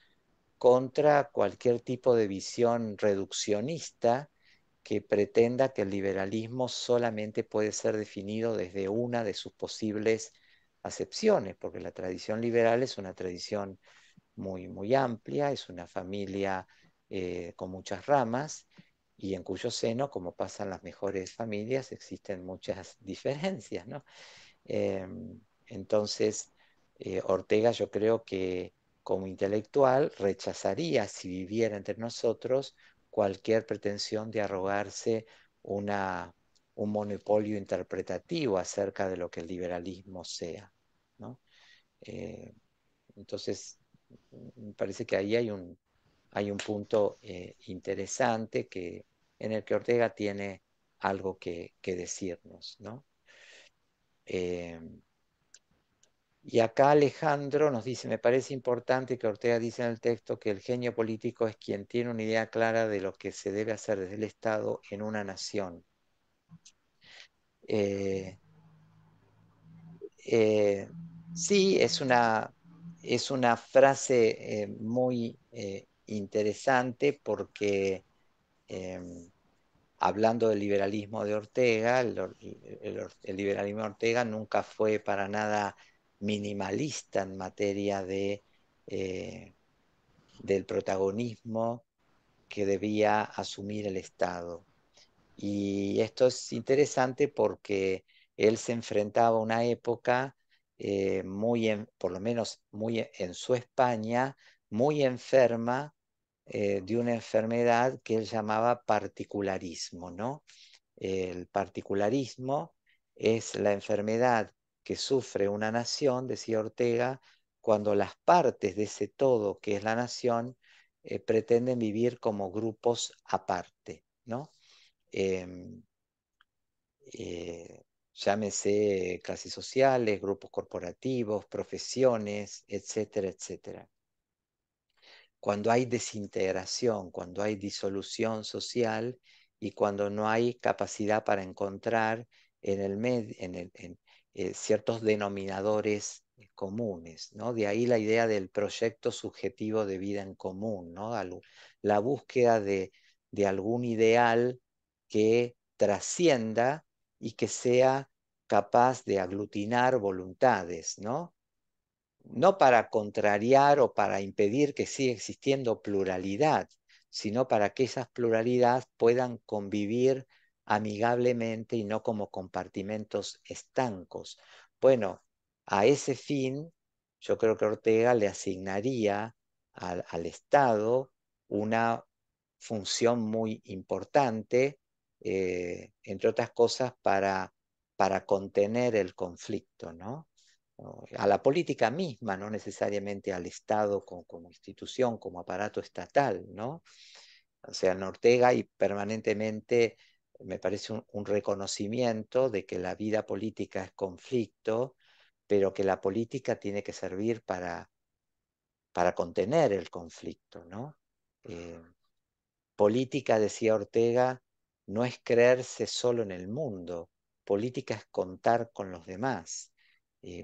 contra cualquier tipo de visión reduccionista que pretenda que el liberalismo solamente puede ser definido desde una de sus posibles acepciones, porque la tradición liberal es una tradición muy amplia, es una familia con muchas ramas y en cuyo seno, como pasan las mejores familias, existen muchas diferencias, ¿no? Eh, entonces, Ortega yo creo que como intelectual rechazaría, si viviera entre nosotros, cualquier pretensión de arrogarse una, un monopolio interpretativo acerca de lo que el liberalismo sea, ¿no? Eh, entonces, me parece que ahí hay un punto interesante en el que Ortega tiene algo que decirnos, ¿no? Eh, Y acá Alejandro nos dice, me parece importante que Ortega dice en el texto que el genio político es quien tiene una idea clara de lo que se debe hacer desde el Estado en una nación. Eh, eh, sí, es una frase muy interesante porque hablando del liberalismo de Ortega, el liberalismo de Ortega nunca fue para nada minimalista en materia eh, del protagonismo que debía asumir el Estado. Y esto es interesante porque él se enfrentaba a una época por lo menos muy en su España, muy enferma de una enfermedad que él llamaba particularismo, ¿no? El particularismo es la enfermedad que sufre una nación, decía Ortega, cuando las partes de ese todo que es la nación pretenden vivir como grupos aparte, ¿no? Em, Llámese clases sociales, grupos corporativos, profesiones, etcétera, etcétera. Cuando hay desintegración, cuando hay disolución social y cuando no hay capacidad para encontrar en el ciertos denominadores comunes, ¿no? De ahí la idea del proyecto subjetivo de vida en común, ¿no? La búsqueda de algún ideal que trascienda y que sea capaz de aglutinar voluntades, ¿no? No para contrariar o para impedir que siga existiendo pluralidad, sino para que esas pluralidades puedan convivir amigablemente y no como compartimentos estancos. Bueno, a ese fin, yo creo que Ortega le asignaría al Estado una función muy importante, entre otras cosas, para contener el conflicto, ¿no? A la política misma, no necesariamente al Estado como institución, como aparato estatal, ¿no? O sea, en Ortega y permanentemente me parece un reconocimiento de que la vida política es conflicto, pero que la política tiene que servir para contener el conflicto, ¿no? Eh, Política, decía Ortega, no es creerse solo en el mundo, política es contar con los demás.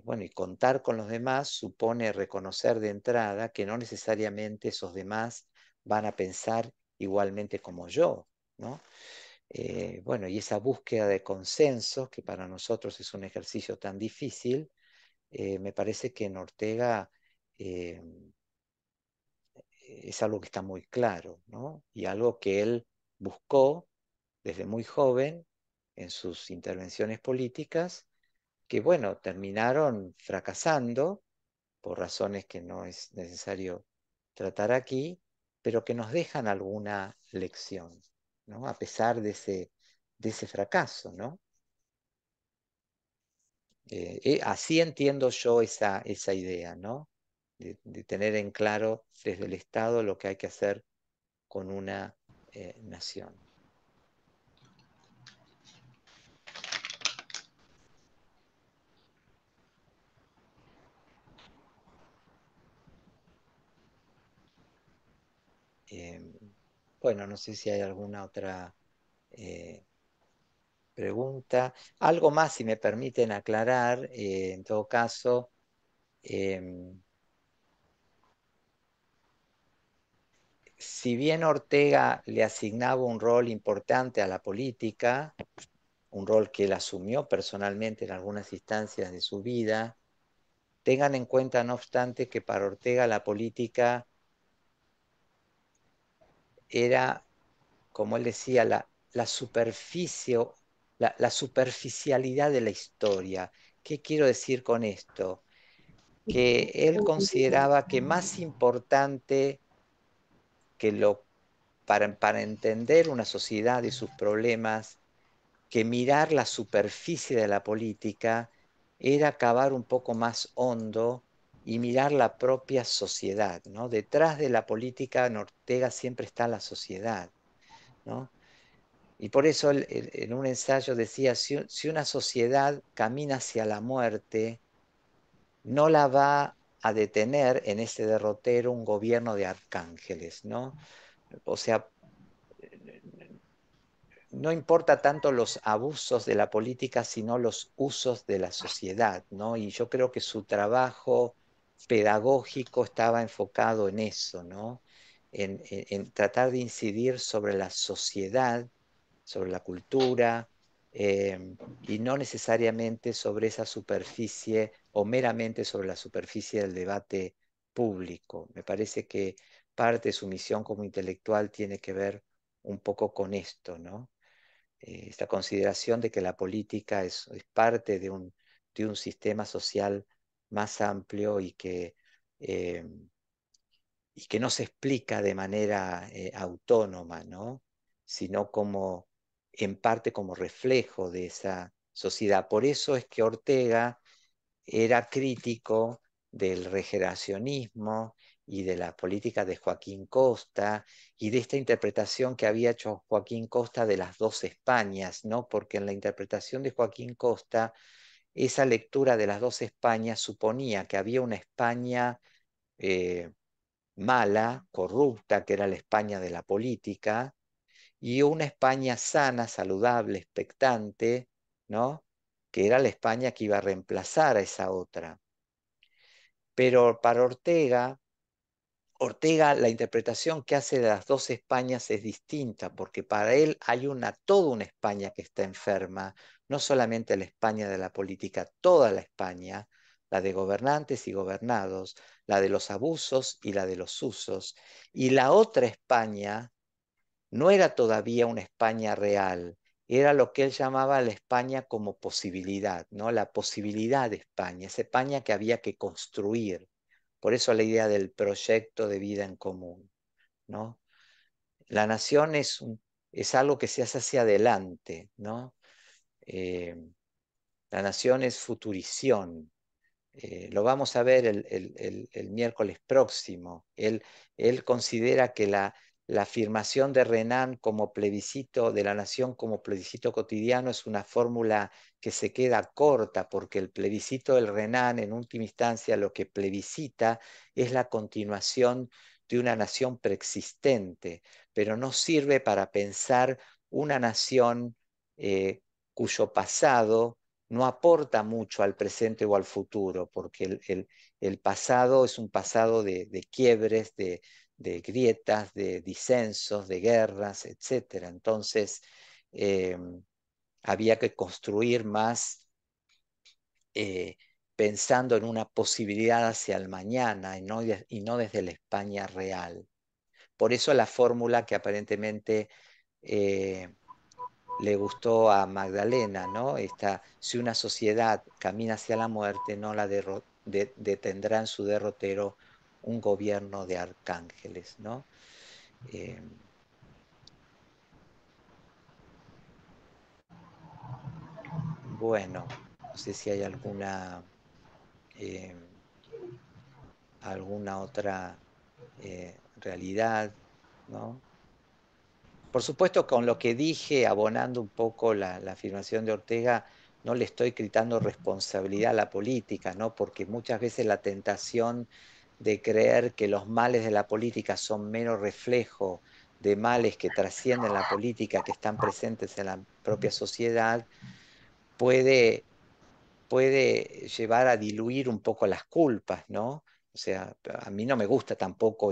Bueno, y contar con los demás supone reconocer de entrada que no necesariamente esos demás van a pensar igualmente como yo, ¿no? Bueno, y esa búsqueda de consensos, que para nosotros es un ejercicio tan difícil, me parece que en Ortega eh, es algo que está muy claro, ¿no? Y algo que él buscó desde muy joven en sus intervenciones políticas, que bueno, terminaron fracasando por razones que no es necesario tratar aquí, pero que nos dejan alguna lección, ¿no? A pesar de ese fracaso, ¿no? Así entiendo yo esa idea, ¿no? De tener en claro desde el Estado lo que hay que hacer con una nación. Eh, bueno, no sé si hay alguna otra eh, pregunta. Algo más, si me permiten aclarar, en todo caso, si bien Ortega le asignaba un rol importante a la política, un rol que él asumió personalmente en algunas instancias de su vida, tengan en cuenta, no obstante, que para Ortega la política era, como él decía, la superficie, la superficialidad de la historia. ¿Qué quiero decir con esto? Que él consideraba que más importante que para entender una sociedad y sus problemas, que mirar la superficie de la política, era cavar un poco más hondo y mirar la propia sociedad, ¿no? Detrás de la política en Ortega siempre está la sociedad, ¿no? Y por eso él, en un ensayo decía, si una sociedad camina hacia la muerte, no la va a detener en ese derrotero un gobierno de arcángeles, ¿no? O sea, no importa tanto los abusos de la política, sino los usos de la sociedad, ¿no? Y yo creo que su trabajo pedagógico estaba enfocado en eso, ¿no? En tratar de incidir sobre la sociedad, sobre la cultura, y no necesariamente sobre esa superficie o meramente sobre la superficie del debate público. Me parece que parte de su misión como intelectual tiene que ver un poco con esto, ¿no? Esta consideración de que la política es parte de un sistema social más amplio eh, y que no se explica de manera autónoma, ¿no? Sino como, en parte como reflejo de esa sociedad. Por eso es que Ortega era crítico del regeneracionismo y de la política de Joaquín Costa y de esta interpretación que había hecho Joaquín Costa de las dos Españas, ¿no? Porque en la interpretación de Joaquín Costa, esa lectura de las dos Españas suponía que había una España eh, mala, corrupta, que era la España de la política, y una España sana, saludable, expectante, ¿no? Que era la España que iba a reemplazar a esa otra. Pero para Ortega, la interpretación que hace de las dos Españas es distinta, porque para él hay toda una España que está enferma, no solamente la España de la política, toda la España, la de gobernantes y gobernados, la de los abusos y la de los usos, y la otra España no era todavía una España real, era lo que él llamaba la España como posibilidad, ¿no? La posibilidad de España, esa España que había que construir. Por eso la idea del proyecto de vida en común, ¿no? la nación es algo que se hace hacia adelante, ¿no? La nación es futurición. Lo vamos a ver el miércoles próximo. Él considera que la afirmación de Renan como plebiscito de la nación, como plebiscito cotidiano, es una fórmula que se queda corta, porque el plebiscito del Renan, en última instancia, lo que plebiscita es la continuación de una nación preexistente, pero no sirve para pensar una nación cuyo pasado no aporta mucho al presente o al futuro, porque el pasado es un pasado de quiebres, de grietas, de disensos, de guerras, etcétera. Entonces, eh, había que construir más eh, pensando en una posibilidad hacia el mañana y no desde la España real. Por eso la fórmula que aparentemente eh, le gustó a Magdalena, ¿no? Si una sociedad camina hacia la muerte, no la detendrá en su derrotero un gobierno de arcángeles, ¿no? Eh, bueno, no sé si hay eh, alguna otra realidad, ¿no? Por supuesto, con lo que dije, abonando un poco la afirmación de Ortega, no le estoy gritando responsabilidad a la política, ¿no? Porque muchas veces la tentación de creer que los males de la política son mero reflejo de males que trascienden la política, que están presentes en la propia sociedad, puede llevar a diluir un poco las culpas, ¿no? O sea, a mí no me gusta tampoco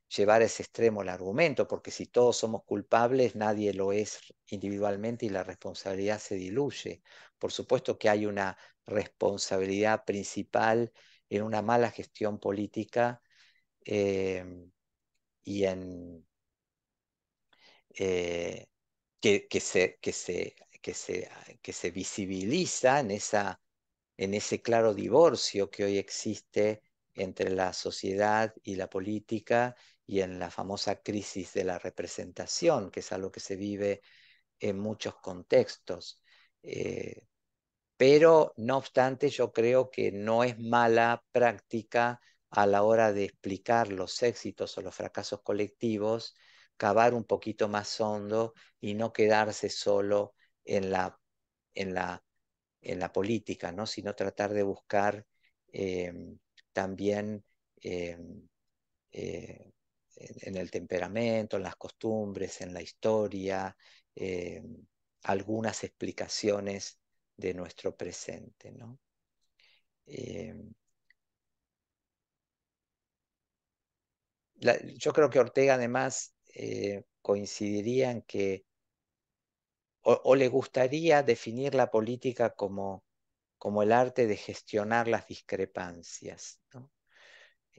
llevar a ese extremo el argumento, porque si todos somos culpables, nadie lo es individualmente y la responsabilidad se diluye. Por supuesto que hay una responsabilidad principal en una mala gestión política eh, y en eh, que se visibiliza en ese claro divorcio que hoy existe entre la sociedad y la política y en la famosa crisis de la representación, que es algo que se vive en muchos contextos. Eh, pero, no obstante, yo creo que no es mala práctica a la hora de explicar los éxitos o los fracasos colectivos, cavar un poquito más hondo y no quedarse solo en en la, en la política, ¿no? Sino tratar de buscar también eh, eh, en el temperamento, en las costumbres, en la historia, eh, algunas explicaciones de nuestro presente, ¿no? Eh, yo creo que Ortega además coincidiría en que o le gustaría definir la política como el arte de gestionar las discrepancias, ¿no?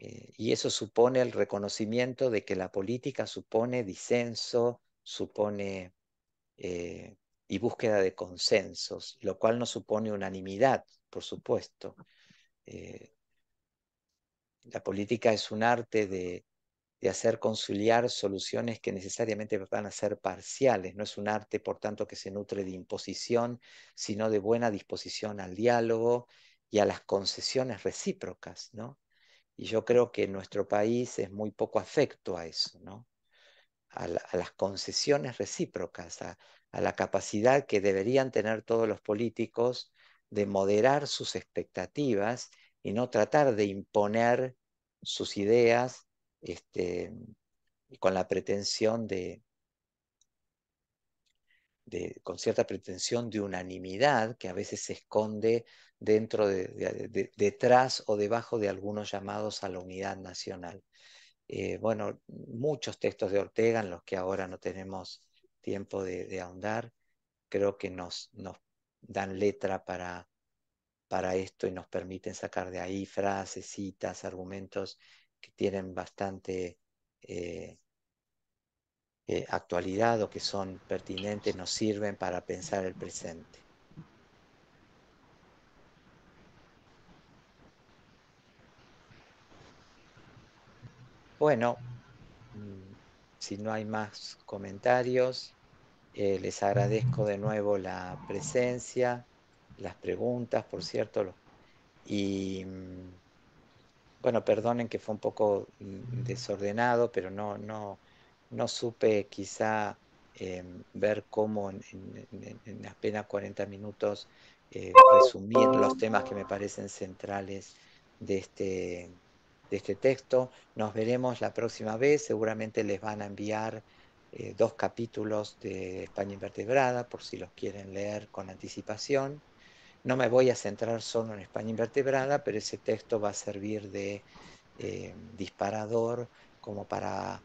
Y eso supone el reconocimiento de que la política supone disenso, supone eh, y búsqueda de consensos, lo cual no supone unanimidad, por supuesto. Eh, la política es un arte de hacer conciliar soluciones que necesariamente van a ser parciales. No es un arte, por tanto, que se nutre de imposición, sino de buena disposición al diálogo y a las concesiones recíprocas, ¿no? Y yo creo que nuestro país es muy poco afecto a eso, ¿no? A las concesiones recíprocas, a la capacidad que deberían tener todos los políticos de moderar sus expectativas y no tratar de imponer sus ideas este, con la pretensión con cierta pretensión de unanimidad que a veces se esconde detrás o debajo de algunos llamados a la unidad nacional. Bueno, muchos textos de Ortega en los que ahora no tenemos tiempo de ahondar, creo que nos dan letra para esto y nos permiten sacar de ahí frases, citas, argumentos que tienen bastante eh, actualidad o que son pertinentes, nos sirven para pensar el presente. Bueno, mm, si no hay más comentarios, les agradezco de nuevo la presencia, las preguntas, por cierto, y bueno, perdonen que fue un poco desordenado, pero no supe quizá ver cómo en apenas 40 minutos resumir los temas que me parecen centrales de este texto. Nos veremos la próxima vez, seguramente les van a enviar 2 capítulos de España Invertebrada, por si los quieren leer con anticipación. No me voy a centrar solo en España Invertebrada, pero ese texto va a servir de disparador como para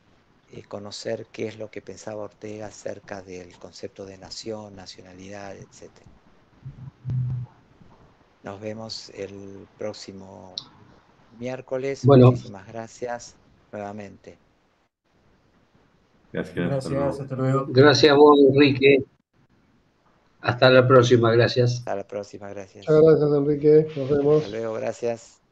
conocer qué es lo que pensaba Ortega acerca del concepto de nación, nacionalidad, etc. Nos vemos el próximo miércoles. Bueno, Muchísimas gracias nuevamente. Gracias, hasta luego. Hasta luego. gracias a vos, Enrique. Hasta la próxima, gracias. Hasta la próxima, gracias. Muchas gracias, Enrique. Nos vemos. Hasta luego, gracias.